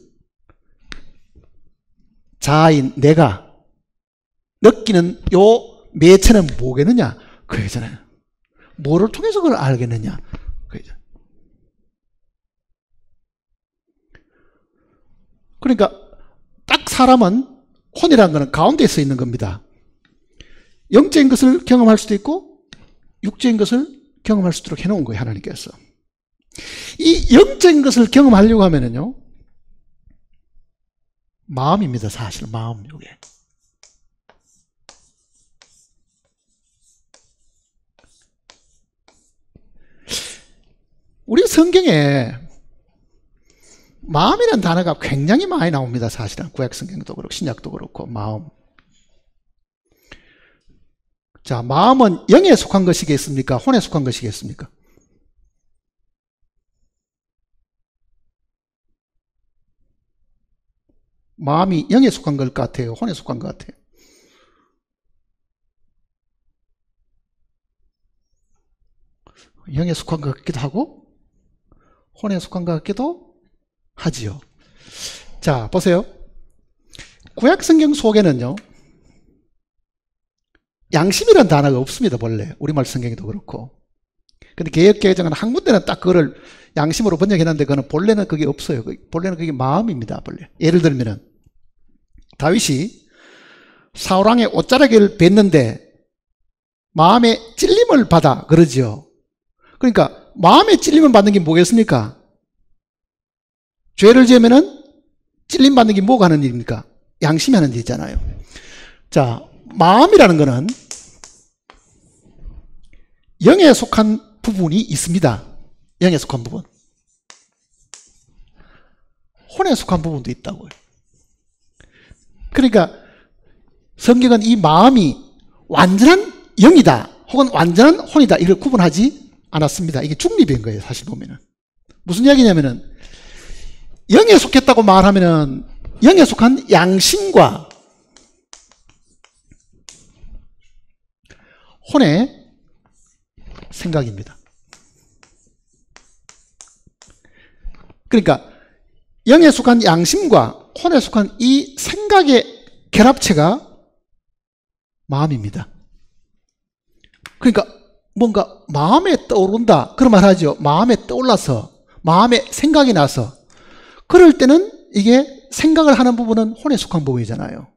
자아인 내가 느끼는 요 매체는 뭐겠느냐? 그거잖아요. 뭐를 통해서 그걸 알겠느냐? 그거죠. 그러니까 딱 사람은 혼이라는 것은 가운데에 서 있는 겁니다. 영적인 것을 경험할 수도 있고 육적인 것을 경험할 수 있도록 해놓은 거예요. 하나님께서. 이 영적인 것을 경험하려고 하면은요, 마음입니다. 사실 마음. 요게 우리 성경에 마음이라는 단어가 굉장히 많이 나옵니다. 사실은 구약 성경도 그렇고 신약도 그렇고 마음. 자, 마음은 영에 속한 것이겠습니까? 혼에 속한 것이겠습니까? 마음이 영에 속한 것 같아요? 혼에 속한 것 같아요? 영에 속한 것 같기도 하고 혼에 속한 것 같기도 하지요. 자, 보세요. 구약 성경 속에는요, 양심이라는 단어가 없습니다. 본래 우리말 성경에도 그렇고. 근데 개역개정은 한 군데는 딱 그거를 양심으로 번역해놨는데 그거는 본래는 그게 없어요. 본래는 그게 마음입니다. 본래. 예를 들면은 다윗이 사울왕의 옷자락을 뱉는데 마음에 찔림을 받아 그러지요. 그러니까 마음에 찔림을 받는 게 뭐겠습니까? 죄를 지으면은 찔림 받는 게 뭐가 하는 일입니까? 양심이 하는 일이잖아요. 자, 마음이라는 거는 영에 속한 부분이 있습니다. 영에 속한 부분. 혼에 속한 부분도 있다고요. 그러니까 성경은 이 마음이 완전한 영이다 혹은 완전한 혼이다 이걸 구분하지 않았습니다. 이게 중립인 거예요. 사실 보면은. 무슨 이야기냐면은 영에 속했다고 말하면은 영에 속한 양심과 혼의 생각입니다. 그러니까 영에 속한 양심과 혼에 속한 이 생각의 결합체가 마음입니다. 그러니까 뭔가 마음에 떠오른다 그런 말 하죠. 마음에 떠올라서 마음에 생각이 나서 그럴 때는 이게 생각을 하는 부분은 혼에 속한 부분이잖아요.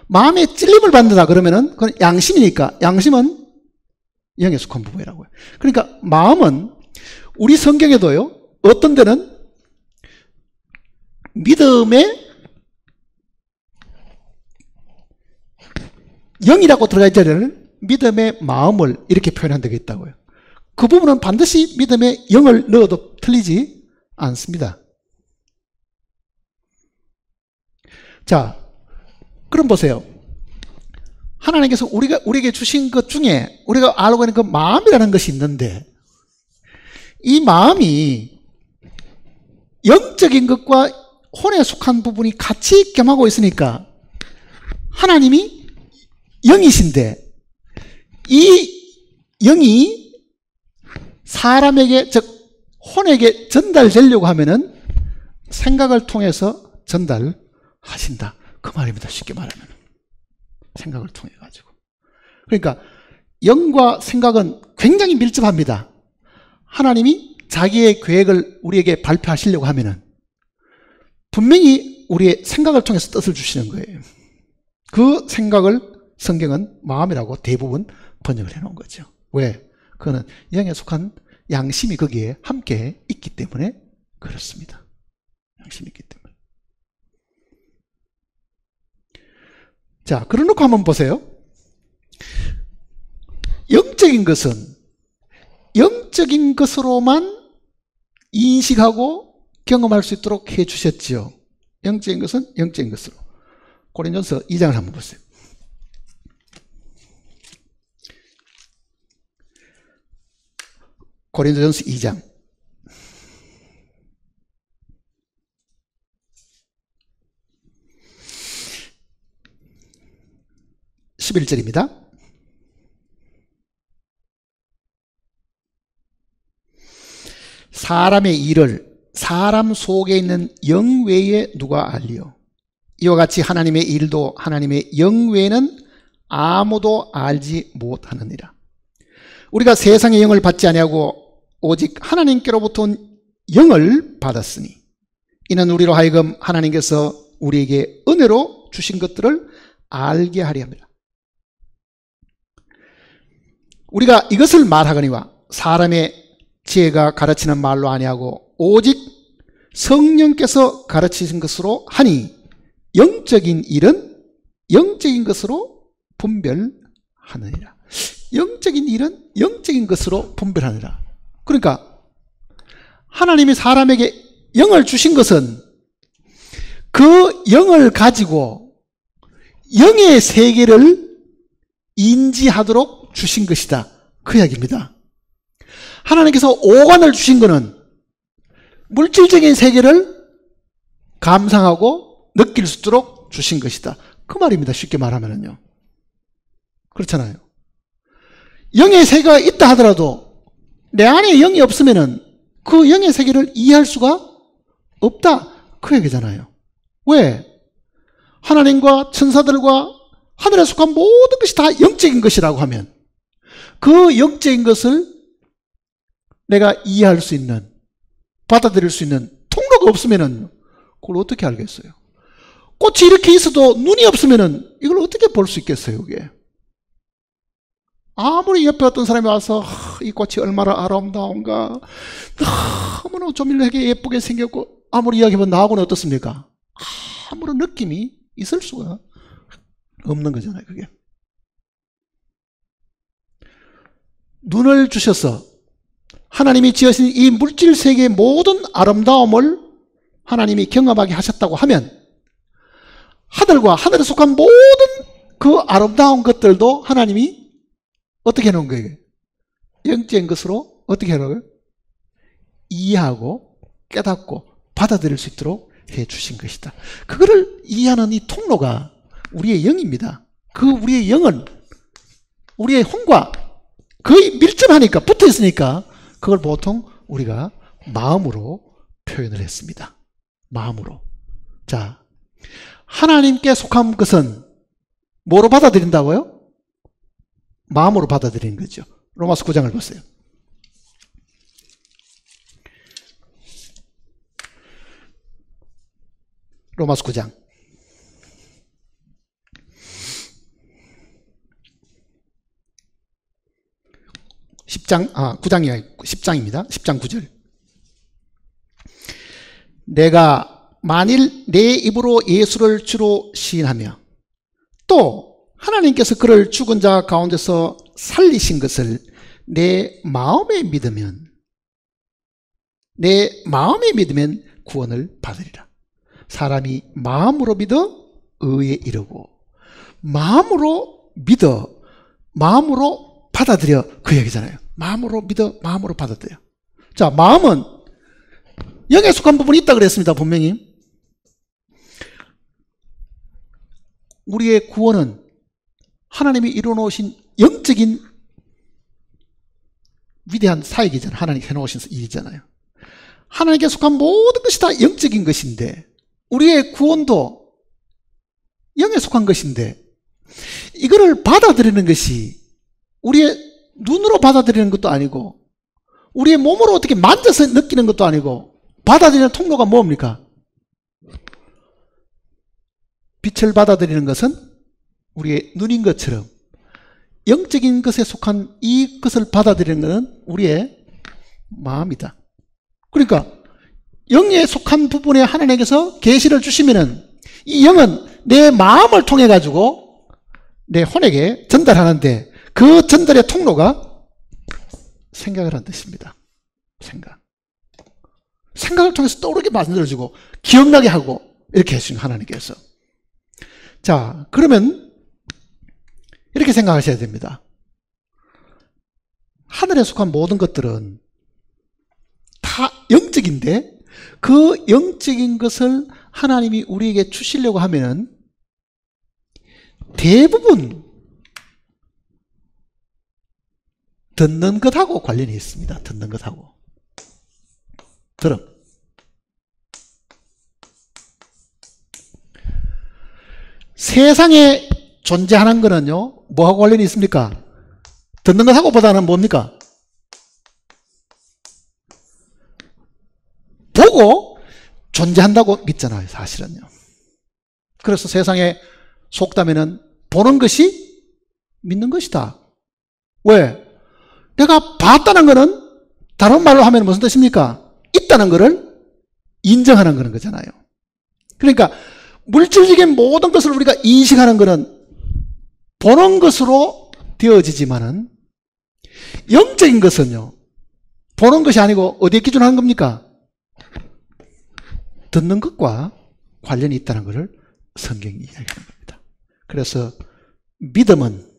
마음에 찔림을 받는다 그러면은 그건 양심이니까 양심은 영에 속한 부분이라고요. 그러니까 마음은 우리 성경에도요, 어떤 데는 믿음의 영이라고 들어가 있을 때는 믿음의 마음을 이렇게 표현한 데가 있다고요. 그 부분은 반드시 믿음의 영을 넣어도 틀리지 않습니다. 자, 그럼 보세요. 하나님께서 우리에게 주신 것 중에 우리가 알고 있는 그 마음이라는 것이 있는데 이 마음이 영적인 것과 혼에 속한 부분이 같이 겸하고 있으니까 하나님이 영이신데 이 영이 사람에게 즉 혼에게 전달되려고 하면은 생각을 통해서 전달하신다 그 말입니다. 쉽게 말하면 생각을 통해 가지고. 그러니까 영과 생각은 굉장히 밀접합니다. 하나님이 자기의 계획을 우리에게 발표하시려고 하면은 분명히 우리의 생각을 통해서 뜻을 주시는 거예요. 그 생각을 성경은 마음이라고 대부분 번역을 해놓은 거죠. 왜? 그거는 영에 속한 양심이 거기에 함께 있기 때문에 그렇습니다. 양심이 있기 때문에. 자, 그러놓고 한번 보세요. 영적인 것은 영적인 것으로만 인식하고 경험할 수 있도록 해 주셨지요. 영적인 것은 영적인 것으로. 고린도전서 2장을 한번 보세요. 고린도전서 2장 11절입니다. 사람의 일을 사람 속에 있는 영 외에 누가 알리요? 이와 같이 하나님의 일도 하나님의 영 외에는 아무도 알지 못하느니라. 우리가 세상의 영을 받지 아니하고 오직 하나님께로부터 온 영을 받았으니 이는 우리로 하여금 하나님께서 우리에게 은혜로 주신 것들을 알게 하려 합니다. 우리가 이것을 말하거니와 사람의 지혜가 가르치는 말로 아니하고 오직 성령께서 가르치신 것으로 하니 영적인 일은 영적인 것으로 분별하느니라. 영적인 일은 영적인 것으로 분별하느니라. 그러니까 하나님이 사람에게 영을 주신 것은 그 영을 가지고 영의 세계를 인지하도록 주신 것이다. 그 이야기입니다. 하나님께서 오관을 주신 것은 물질적인 세계를 감상하고 느낄 수 있도록 주신 것이다. 그 말입니다. 쉽게 말하면요. 그렇잖아요. 영의 세계가 있다 하더라도 내 안에 영이 없으면은 그 영의 세계를 이해할 수가 없다. 그 얘기잖아요. 왜? 하나님과 천사들과 하늘에 속한 모든 것이 다 영적인 것이라고 하면 그 영적인 것을 내가 이해할 수 있는, 받아들일 수 있는 통로가 없으면은 그걸 어떻게 알겠어요? 꽃이 이렇게 있어도 눈이 없으면은 이걸 어떻게 볼 수 있겠어요, 그게? 아무리 옆에 어떤 사람이 와서 이 꽃이 얼마나 아름다운가, 너무나 조밀하게 예쁘게 생겼고 아무리 이야기하면 나하고는 어떻습니까? 아무런 느낌이 있을 수가 없는 거잖아요, 그게. 눈을 주셔서 하나님이 지으신 이 물질 세계의 모든 아름다움을 하나님이 경험하게 하셨다고 하면 하늘과 하늘에 속한 모든 그 아름다운 것들도 하나님이 어떻게 해놓은 거예요? 영적인 것으로 어떻게 해놓은 거예요? 이해하고 깨닫고 받아들일 수 있도록 해주신 것이다. 그거를 이해하는 이 통로가 우리의 영입니다. 그 우리의 영은 우리의 혼과 거의 밀접하니까 붙어 있으니까 그걸 보통 우리가 마음으로 표현을 했습니다. 마음으로. 자, 하나님께 속한 것은 뭐로 받아들인다고요? 마음으로 받아들이는 거죠. 로마서 9장을 보세요. 로마서 9장 9장이 아니고 10장입니다. 10장 9절. 내가 만일 내 입으로 예수를 주로 시인하며 또 하나님께서 그를 죽은 자 가운데서 살리신 것을 내 마음에 믿으면 구원을 받으리라. 사람이 마음으로 믿어 의에 이르고 마음으로 믿어 마음으로 받아들여 그 얘기잖아요. 마음으로 믿어 마음으로 받아들여. 자, 마음은 영에 속한 부분이 있다 그랬습니다. 분명히. 우리의 구원은 하나님이 이루어놓으신 영적인 위대한 사역이잖아요. 하나님 해놓으신 일이잖아요. 하나님께 속한 모든 것이 다 영적인 것인데 우리의 구원도 영에 속한 것인데 이거를 받아들이는 것이 우리의 눈으로 받아들이는 것도 아니고 우리의 몸으로 어떻게 만져서 느끼는 것도 아니고 받아들이는 통로가 뭡니까? 빛을 받아들이는 것은 우리의 눈인 것처럼 영적인 것에 속한 이것을 받아들이는 것은 우리의 마음이다. 그러니까 영에 속한 부분에 하나님께서 계시를 주시면은 이 영은 내 마음을 통해 가지고 내 혼에게 전달하는데 그 전달의 통로가 생각을 한 뜻입니다. 생각을 통해서 떠오르게 만들어주고 기억나게 하고 이렇게 해주신 하나님께서. 자, 그러면 이렇게 생각하셔야 됩니다. 하늘에 속한 모든 것들은 영적인데 그 영적인 것을 하나님이 우리에게 주시려고 하면은 대부분 듣는 것하고 관련이 있습니다. 듣는 것하고. 들음. 세상에 존재하는 거는요, 뭐하고 관련이 있습니까? 듣는 것하고 보다는 뭡니까? 보고 존재한다고 믿잖아요, 사실은요. 그래서 세상에 속담에는 보는 것이 믿는 것이다. 왜? 내가 봤다는 것은 다른 말로 하면 무슨 뜻입니까? 있다는 것을 인정하는 그런 거잖아요. 그러니까 물질적인 모든 것을 우리가 인식하는 것은 보는 것으로 되어지지만은 영적인 것은요, 보는 것이 아니고 어디에 기준하는 겁니까? 듣는 것과 관련이 있다는 것을 성경이 이야기하는 겁니다. 그래서 믿음은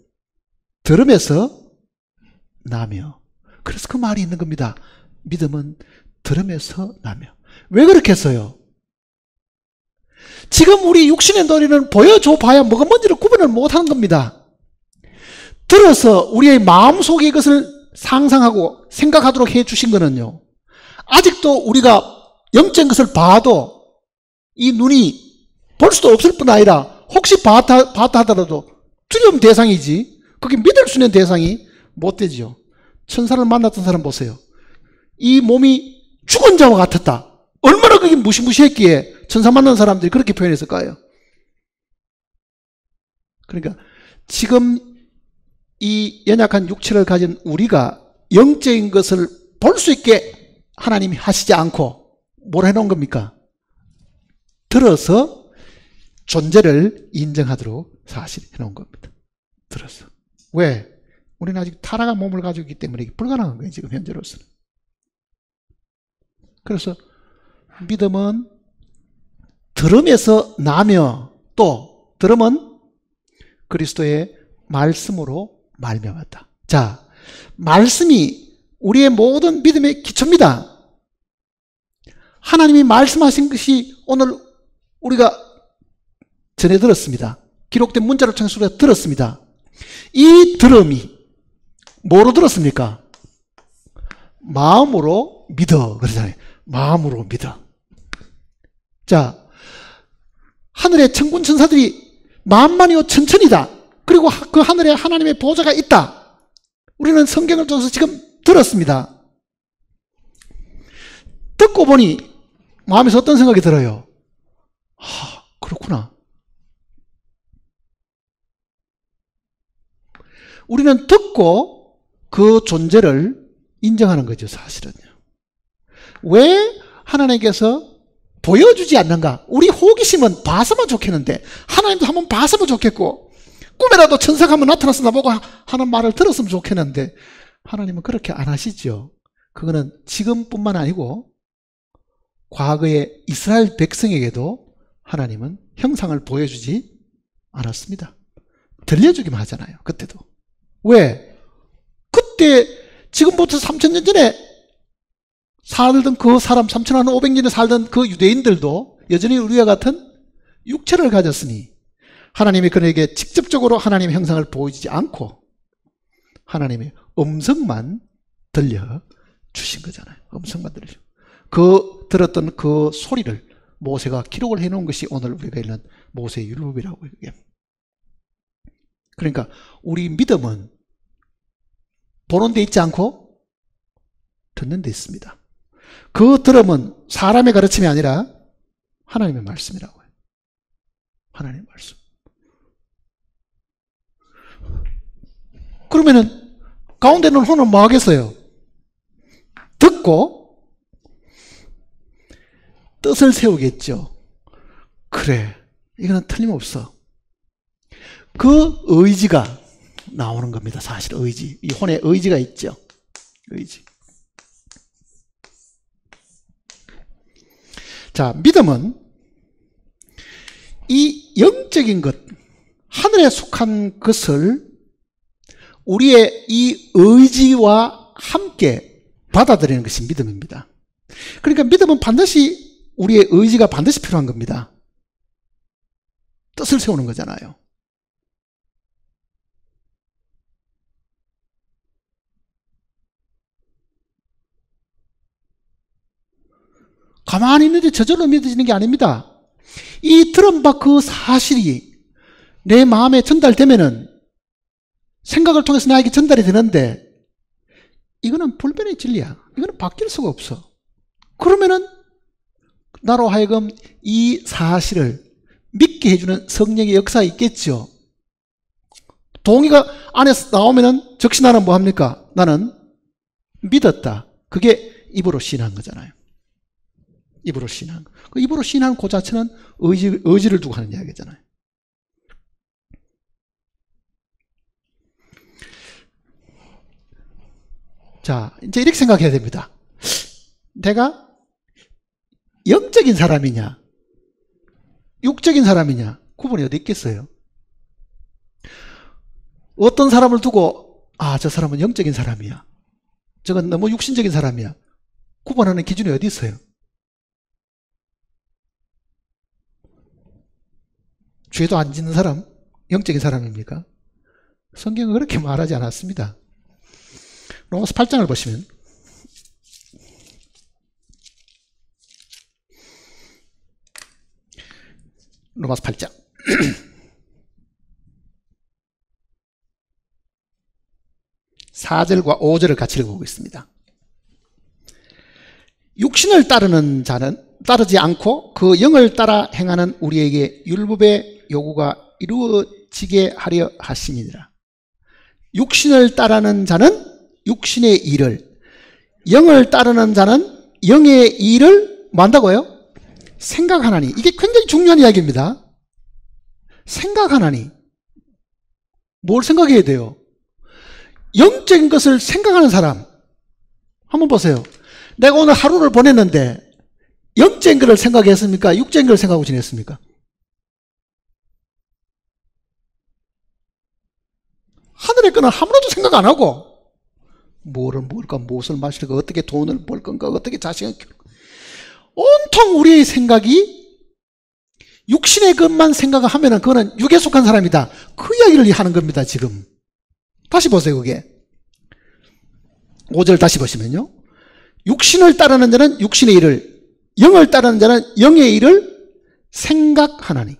들음에서 나며, 그래서 그 말이 있는 겁니다. 믿음은 들음에서 나며. 왜 그렇게 했어요? 지금 우리 육신의 논리는 보여줘 봐야 뭐가 뭔지를 구분을 못하는 겁니다. 들어서 우리의 마음속에 이것을 상상하고 생각하도록 해주신 거는요, 아직도 우리가 영적인 것을 봐도 이 눈이 볼 수도 없을 뿐 아니라 혹시 봤다 하더라도 두려움 대상이지, 그게 믿을 수 있는 대상이 못 되지요. 천사를 만났던 사람 보세요. 이 몸이 죽은 자와 같았다. 얼마나 그게 무시무시했기에 천사 만난 사람들이 그렇게 표현했을까요? 그러니까 지금 이 연약한 육체를 가진 우리가 영적인 것을 볼 수 있게 하나님이 하시지 않고 뭘 해놓은 겁니까? 들어서 존재를 인정하도록 사실 해놓은 겁니다. 들어서. 왜? 우리는 아직 타락한 몸을 가지고 있기 때문에 이게 불가능한 거예요, 지금 현재로서는. 그래서 믿음은 들음에서 나며, 또 들음은 그리스도의 말씀으로 말미암았다. 자, 말씀이 우리의 모든 믿음의 기초입니다. 하나님이 말씀하신 것이 오늘 우리가 전해 들었습니다. 기록된 문자를 통해서 우리가 들었습니다. 이 들음이 뭐로 들었습니까? 마음으로 믿어 그러잖아요. 마음으로 믿어. 자, 하늘의 천군 천사들이 만만이요 천천이다. 그리고 그 하늘에 하나님의 보좌가 있다. 우리는 성경을 통해서 지금 들었습니다. 듣고 보니 마음에서 어떤 생각이 들어요? 그렇구나. 우리는 듣고 그 존재를 인정하는 거죠, 사실은요. 왜 하나님께서 보여주지 않는가? 우리 호기심은 봐서만 좋겠는데, 하나님도 한번 봐서만 좋겠고, 꿈에라도 천사가 한번 나타나서 나보고 하는 말을 들었으면 좋겠는데, 하나님은 그렇게 안 하시죠. 그거는 지금뿐만 아니고 과거의 이스라엘 백성에게도 하나님은 형상을 보여주지 않았습니다. 들려주기만 하잖아요, 그때도. 왜? 그때 지금부터 3000년 전에 살던 그 사람, 3500년에 살던 그 유대인들도 여전히 우리와 같은 육체를 가졌으니 하나님이 그에게 직접적으로 하나님의 형상을 보여주지 않고 하나님의 음성만 들려주신 거잖아요. 음성만 들려주신. 그 들었던 그 소리를 모세가 기록을 해놓은 것이 오늘 우리가 읽는 모세의 율법이라고 얘기합니다. 그러니까 우리 믿음은 보는 데 있지 않고 듣는 데 있습니다. 그 들음은 사람의 가르침이 아니라 하나님의 말씀이라고 해요. 하나님의 말씀. 그러면은 가운데 있는 혼은 뭐 하겠어요? 듣고 뜻을 세우겠죠. 그래, 이거는 틀림없어. 그 의지가 나오는 겁니다. 사실 의지. 이 혼에 의지가 있죠. 의지. 자, 믿음은 이 영적인 것, 하늘에 속한 것을 우리의 이 의지와 함께 받아들이는 것이 믿음입니다. 그러니까 믿음은 반드시 우리의 의지가 반드시 필요한 겁니다. 뜻을 세우는 거잖아요. 가만히 있는데 저절로 믿어지는 게 아닙니다. 이 들은 바 그 사실이 내 마음에 전달되면은 생각을 통해서 나에게 전달이 되는데 이거는 불변의 진리야. 이거는 바뀔 수가 없어. 그러면은 나로 하여금 이 사실을 믿게 해주는 성령의 역사가 있겠죠. 동의가 안에서 나오면은 즉시 나는 뭐 합니까? 나는 믿었다. 그게 입으로 시인한 거잖아요. 입으로 시인한 거. 그 입으로 시인한 그 자체는 의지를 두고 하는 이야기잖아요. 자, 이제 이렇게 생각해야 됩니다. 내가 영적인 사람이냐, 육적인 사람이냐, 구분이 어디 있겠어요? 어떤 사람을 두고, 아, 저 사람은 영적인 사람이야. 저건 너무 육신적인 사람이야. 구분하는 기준이 어디 있어요? 죄도 안 짓는 사람, 영적인 사람입니까? 성경은 그렇게 말하지 않았습니다. 로마서 8장을 보시면 로마서 8장 4절과 5절을 같이 읽어보겠습니다. 육신을 따르는 자는 따르지 않고 그 영을 따라 행하는 우리에게 율법의 요구가 이루어지게 하려 하심이니라. 육신을 따르는 자는 육신의 일을, 영을 따르는 자는 영의 일을 뭐 한다고요? 생각하나니. 이게 굉장히 중요한 이야기입니다. 생각하나니. 뭘 생각해야 돼요? 영적인 것을 생각하는 사람. 한번 보세요. 내가 오늘 하루를 보냈는데 영적인 것을 생각했습니까? 육적인 것을 생각하고 지냈습니까? 하늘의 거는 아무것도 생각 안 하고 뭐를 먹을까, 무엇을 마실까, 어떻게 돈을 벌 건가, 어떻게 자식을 키울까, 온통 우리의 생각이 육신의 것만 생각을 하면은 그거는 육에 속한 사람이다. 그 이야기를 하는 겁니다. 지금 다시 보세요. 그게 5절 다시 보시면요, 육신을 따르는 자는 육신의 일을, 영을 따르는 자는 영의 일을 생각하나니.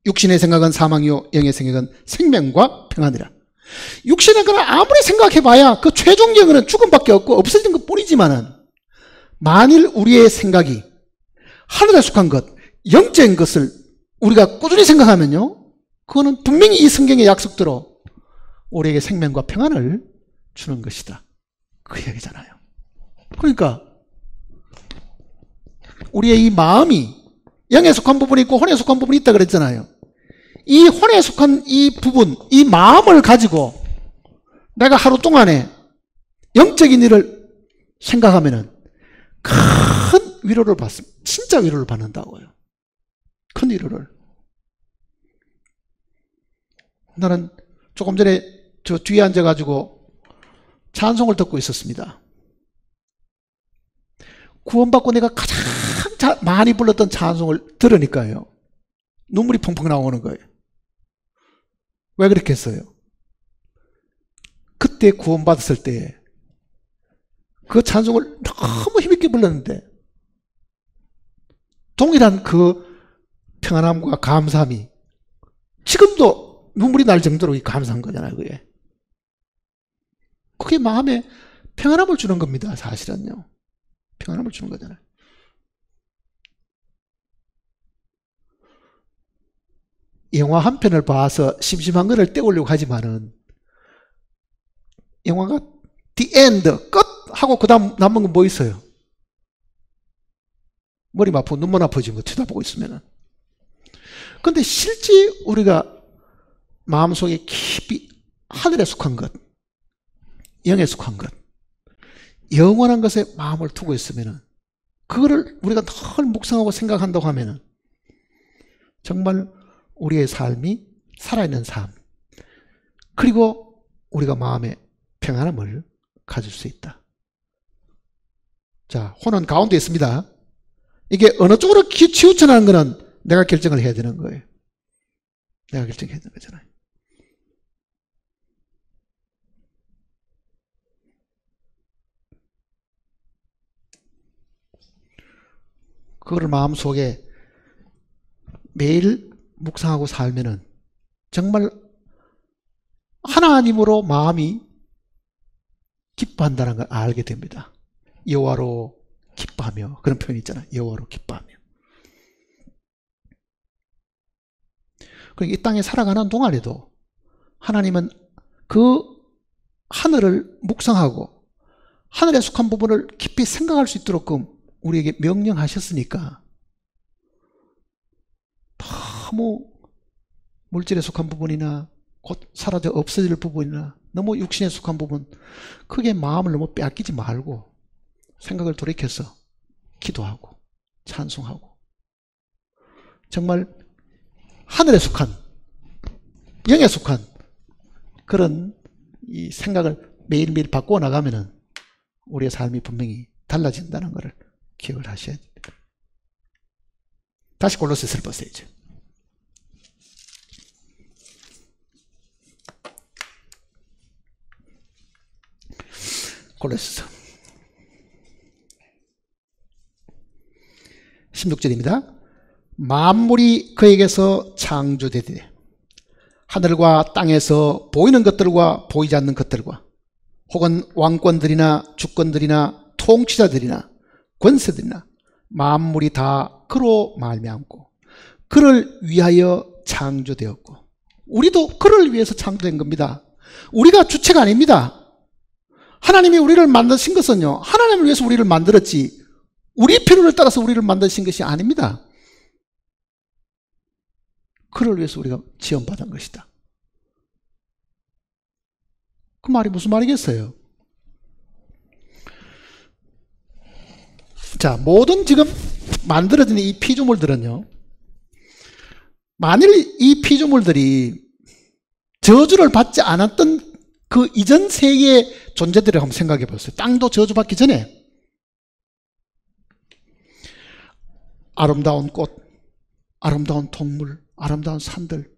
육신의 생각은 사망이요 영의 생각은 생명과 평안이라. 육신의 거는 아무리 생각해봐야 그 최종 영은 죽음밖에 없고 없어진 것 뿐이지만은, 만일 우리의 생각이 하늘에 속한 것, 영적인 것을 우리가 꾸준히 생각하면요, 그거는 분명히 이 성경의 약속대로 우리에게 생명과 평안을 주는 것이다. 그 얘기잖아요. 그러니까 우리의 이 마음이 영에 속한 부분이 있고 혼에 속한 부분이 있다 그랬잖아요. 이 혼에 속한 이 부분, 이 마음을 가지고 내가 하루 동안에 영적인 일을 생각하면은 큰 위로를 받습니다. 진짜 위로를 받는다고요. 큰 위로를. 나는 조금 전에 저 뒤에 앉아가지고 찬송을 듣고 있었습니다. 구원받고 내가 가장 많이 불렀던 찬송을 들으니까요, 눈물이 펑펑 나오는 거예요. 왜 그렇게 했어요? 그때 구원받았을 때 그 찬송을 너무 힘있게 불렀는데 동일한 그 평안함과 감사함이 지금도 눈물이 날 정도로 감사한 거잖아요. 그게 마음에 평안함을 주는 겁니다. 사실은요. 평안함을 주는 거잖아요. 영화 한 편을 봐서 심심한 거를 때우려고 하지만은 영화가 The End, 끝! 하고 그 다음 남은 건 뭐 있어요? 머리 아프고 눈만 아파지는 거 쳐다보고 있으면은. 근데 실제 우리가 마음속에 깊이 하늘에 속한 것, 영에 속한 것, 영원한 것에 마음을 두고 있으면은, 그거를 우리가 늘 묵상하고 생각한다고 하면은 정말 우리의 삶이 살아있는 삶, 그리고 우리가 마음에 평안함을 가질 수 있다. 자, 혼은 가운데 있습니다. 이게 어느 쪽으로 치우쳐나는 거는 내가 결정을 해야 되는 거예요. 내가 결정해야 되는 거잖아요. 그거를 마음속에 매일 묵상하고 살면은 정말 하나님으로 마음이 기뻐한다는 걸 알게 됩니다. 여호와로 기뻐하며, 그런 표현이 있잖아요. 여호와로 기뻐하며. 그러니까 이 땅에 살아가는 동안에도 하나님은 그 하늘을 묵상하고 하늘에 속한 부분을 깊이 생각할 수 있도록 우리에게 명령하셨으니까, 너무 물질에 속한 부분이나 곧 사라져 없어질 부분이나 너무 육신에 속한 부분, 크게 마음을 너무 빼앗기지 말고 생각을 돌이켜서 기도하고 찬송하고, 정말 하늘에 속한, 영에 속한 그런 이 생각을 매일매일 바꾸어 나가면은 우리의 삶이 분명히 달라진다는 것을 기억을 하셔야 됩니다. 다시 골로새서를 보세요. 이제. 골로새서 16절입니다. 만물이 그에게서 창조되되 하늘과 땅에서 보이는 것들과 보이지 않는 것들과 혹은 왕권들이나 주권들이나 통치자들이나 권세들이나 만물이 다 그로 말미암고 그를 위하여 창조되었고, 우리도 그를 위해서 창조된 겁니다. 우리가 주체가 아닙니다. 하나님이 우리를 만드신 것은요, 하나님을 위해서 우리를 만들었지 우리 필요를 따라서 우리를 만드신 것이 아닙니다. 그를 위해서 우리가 지원받은 것이다. 그 말이 무슨 말이겠어요? 자, 모든 지금 만들어진 이 피조물들은요, 만일 이 피조물들이 저주를 받지 않았던 그 이전 세계의 존재들을 한번 생각해 보세요. 땅도 저주받기 전에 아름다운 꽃, 아름다운 동물, 아름다운 산들,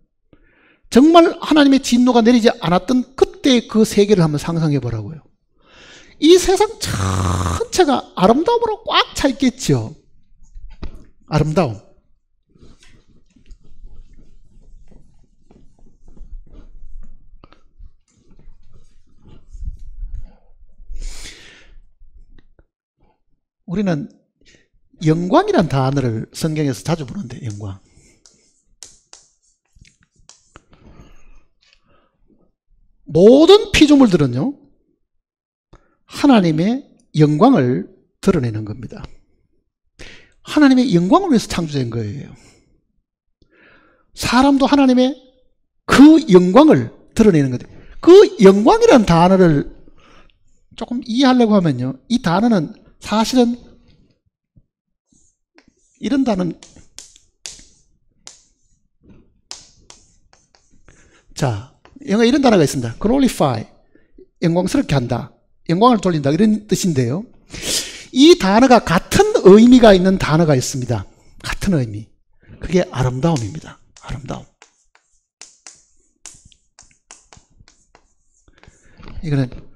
정말 하나님의 진노가 내리지 않았던 그때의 그 세계를 한번 상상해 보라고요. 이 세상 전체가 아름다움으로 꽉 차 있겠죠. 아름다움. 우리는 영광이란 단어를 성경에서 자주 부르는데, 영광. 모든 피조물들은요, 하나님의 영광을 드러내는 겁니다. 하나님의 영광을 위해서 창조된 거예요. 사람도 하나님의 그 영광을 드러내는 거예요. 그 영광이란 단어를 조금 이해하려고 하면요, 이 단어는 사실은 이런 단어는, 자, 영어에 이런 단어가 있습니다. glorify, 영광스럽게 한다, 영광을 돌린다, 이런 뜻인데요, 이 단어가 같은 의미가 있는 단어가 있습니다. 같은 의미. 그게 아름다움입니다. 아름다움. 이거는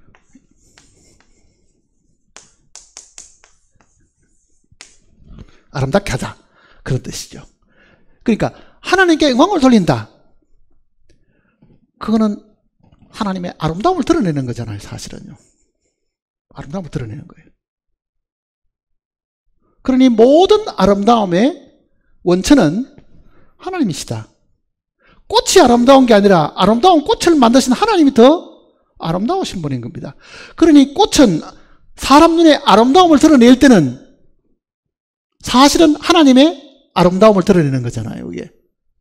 아름답게 하다, 그런 뜻이죠. 그러니까 하나님께 영광을 돌린다, 그거는 하나님의 아름다움을 드러내는 거잖아요. 사실은요, 아름다움을 드러내는 거예요. 그러니 모든 아름다움의 원천은 하나님이시다. 꽃이 아름다운 게 아니라 아름다운 꽃을 만드신 하나님이 더 아름다우신 분인 겁니다. 그러니 꽃은 사람 눈에 아름다움을 드러낼 때는 사실은 하나님의 아름다움을 드러내는 거잖아요.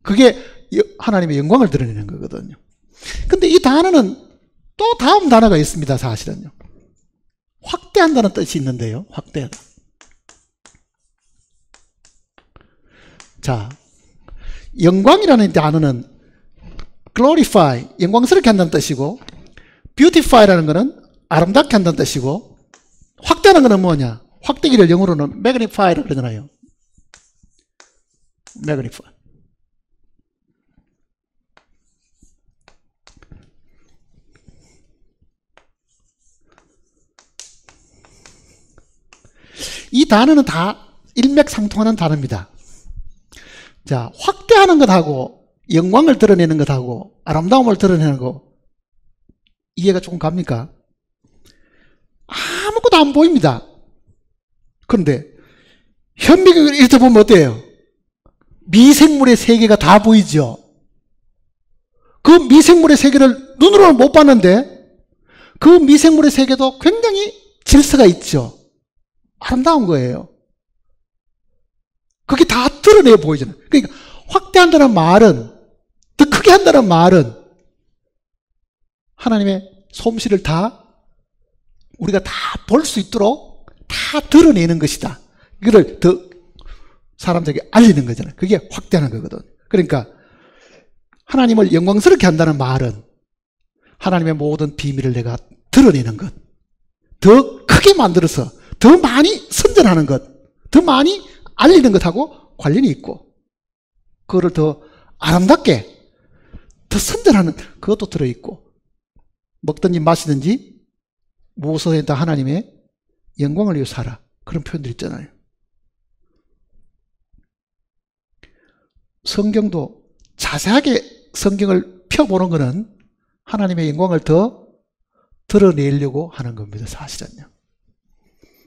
그게 하나님의 영광을 드러내는 거거든요. 근데 이 단어는 또 다음 단어가 있습니다. 사실은요, 확대한다는 뜻이 있는데요, 확대하다. 자, 영광이라는 단어는 glorify, 영광스럽게 한다는 뜻이고, beautify라는 것은 아름답게 한다는 뜻이고, 확대하는 것은 뭐냐? 확대기를 영어로는 magnify라고 그러잖아요. magnify. 이 단어는 다 일맥상통하는 단어입니다. 자, 확대하는 것하고 영광을 드러내는 것하고 아름다움을 드러내는 거 이해가 조금 갑니까? 아무것도 안 보입니다. 그런데 현미경을 이렇게 보면 어때요? 미생물의 세계가 다 보이죠. 그 미생물의 세계를 눈으로는 못 봤는데 그 미생물의 세계도 굉장히 질서가 있죠. 아름다운 거예요. 그게 다 드러내 보이잖아요. 그러니까 확대한다는 말은, 더 크게 한다는 말은 하나님의 솜씨를 다 우리가 다 볼 수 있도록 다 드러내는 것이다. 이거를 더 사람들에게 알리는 거잖아요. 그게 확대하는 거거든. 그러니까 하나님을 영광스럽게 한다는 말은 하나님의 모든 비밀을 내가 드러내는 것, 더 크게 만들어서 더 많이 선전하는 것, 더 많이 알리는 것하고 관련이 있고, 그거를 더 아름답게 더 선전하는 그것도 들어있고, 먹든지 마시든지 무엇에다 하나님의 영광을 위해 살아, 그런 표현들 있잖아요. 성경도 자세하게 성경을 펴보는 것은 하나님의 영광을 더 드러내려고 하는 겁니다. 사실은요.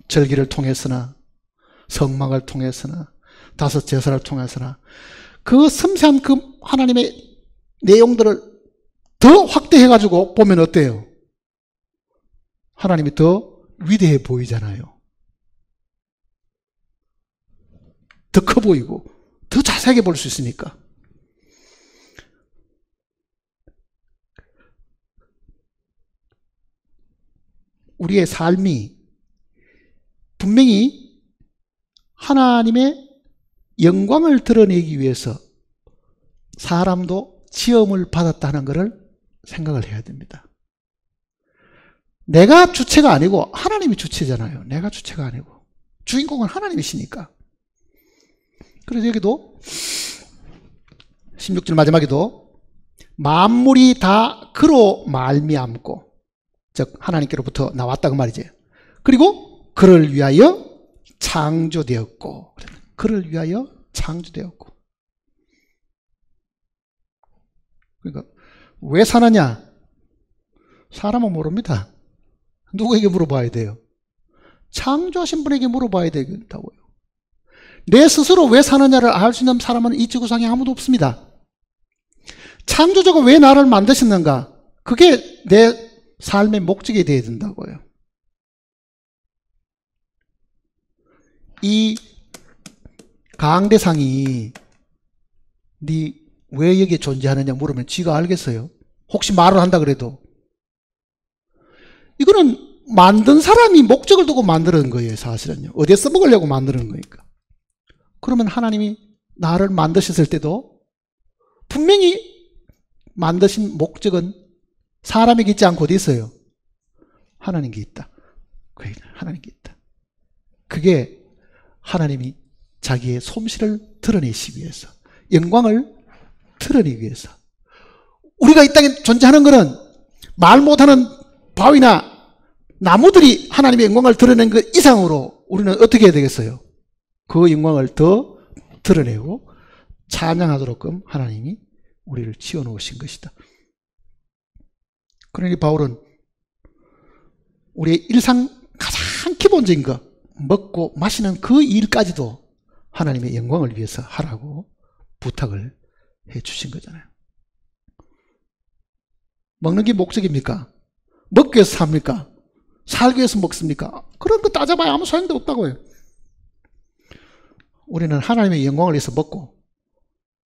절기를 통해서나 성막을 통해서나 다섯 제사를 통해서나 그 섬세한 그 하나님의 내용들을 더 확대해 가지고 보면 어때요? 하나님이 더 위대해 보이잖아요. 더 커 보이고 더 자세하게 볼 수 있으니까. 우리의 삶이 분명히 하나님의 영광을 드러내기 위해서 사람도 지음을 받았다는 것을 생각을 해야 됩니다. 내가 주체가 아니고 하나님이 주체잖아요. 내가 주체가 아니고. 주인공은 하나님이시니까. 그래서 여기도 16절 마지막에도 만물이 다 그로 말미암고, 즉 하나님께로부터 나왔다 그 말이지. 그리고 그를 위하여 창조되었고, 그를 위하여 창조되었고. 그러니까 왜 사느냐? 사람은 모릅니다. 누구에게 물어봐야 돼요? 창조하신 분에게 물어봐야 되겠다고요. 내 스스로 왜 사느냐를 알 수 있는 사람은 이 지구상에 아무도 없습니다. 창조자가 왜 나를 만드셨는가? 그게 내 삶의 목적이 되어야 된다고요. 이 강대상이 네 왜 여기에 존재하느냐 물으면 쥐가 알겠어요? 혹시 말을 한다 그래도. 이거는 만든 사람이 목적을 두고 만드는 거예요. 사실은요. 어디에 써먹으려고 만드는 거니까. 그러면 하나님이 나를 만드셨을 때도 분명히 만드신 목적은 사람에게 있지 않고 어디 있어요? 하나님께 있다. 하나님께 있다. 그게 하나님이 자기의 솜씨를 드러내시기 위해서, 영광을 드러내기 위해서. 우리가 이 땅에 존재하는 것은 말 못하는 바위나 나무들이 하나님의 영광을 드러낸 것 이상으로 우리는 어떻게 해야 되겠어요? 그 영광을 더 드러내고 찬양하도록끔 하나님이 우리를 지어놓으신 것이다. 그러니 바울은 우리의 일상 가장 기본적인 것, 먹고 마시는 그 일까지도 하나님의 영광을 위해서 하라고 부탁을 해 주신 거잖아요. 먹는 게 목적입니까? 먹기 위해서 삽니까? 살기 위해서 먹습니까? 그런 거 따져봐야 아무 소용도 없다고요. 우리는 하나님의 영광을 위해서 먹고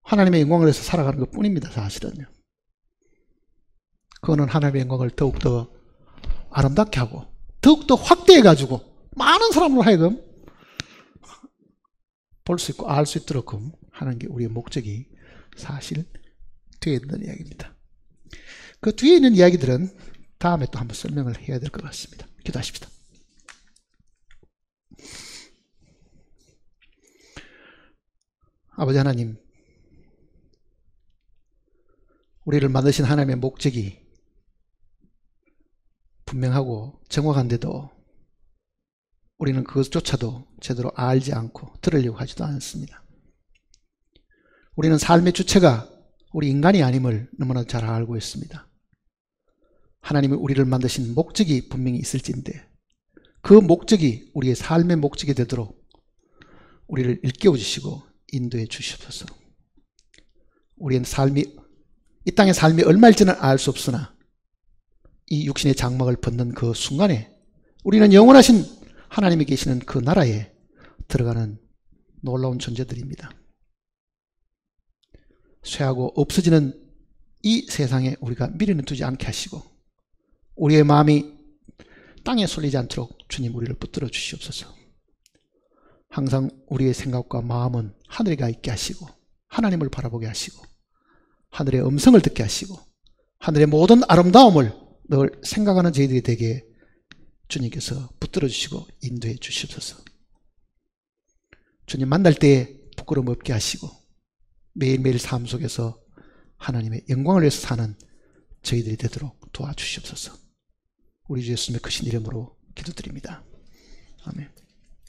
하나님의 영광을 위해서 살아가는 것 뿐입니다. 사실은요. 그거는 하나님의 영광을 더욱더 아름답게 하고 더욱더 확대해 가지고 많은 사람으로 하여금 볼 수 있고 알 수 있도록 하는 게 우리의 목적이 사실 되어 있는 이야기입니다. 그 뒤에 있는 이야기들은 다음에 또 한번 설명을 해야 될 것 같습니다. 기도하십시다. 아버지 하나님, 우리를 만드신 하나님의 목적이 분명하고 정확한데도 우리는 그것조차도 제대로 알지 않고 들으려고 하지도 않습니다. 우리는 삶의 주체가 우리 인간이 아님을 너무나 잘 알고 있습니다. 하나님이 우리를 만드신 목적이 분명히 있을진데 그 목적이 우리의 삶의 목적이 되도록 우리를 일깨워 주시고 인도해 주시옵소서. 우리의 삶이, 이 땅의 삶이 얼마일지는 알 수 없으나 이 육신의 장막을 벗는 그 순간에 우리는 영원하신 하나님이 계시는 그 나라에 들어가는 놀라운 존재들입니다. 쇠하고 없어지는 이 세상에 우리가 미련을 두지 않게 하시고 우리의 마음이 땅에 쏠리지 않도록 주님 우리를 붙들어 주시옵소서. 항상 우리의 생각과 마음은 하늘에 가 있게 하시고 하나님을 바라보게 하시고 하늘의 음성을 듣게 하시고 하늘의 모든 아름다움을 늘 생각하는 저희들이 되게 주님께서 붙들어 주시고 인도해 주시옵소서. 주님 만날 때에 부끄러움 없게 하시고 매일매일 삶 속에서 하나님의 영광을 위해서 사는 저희들이 되도록 도와주시옵소서. 우리 주 예수님의 크신 이름으로 기도드립니다. 아멘.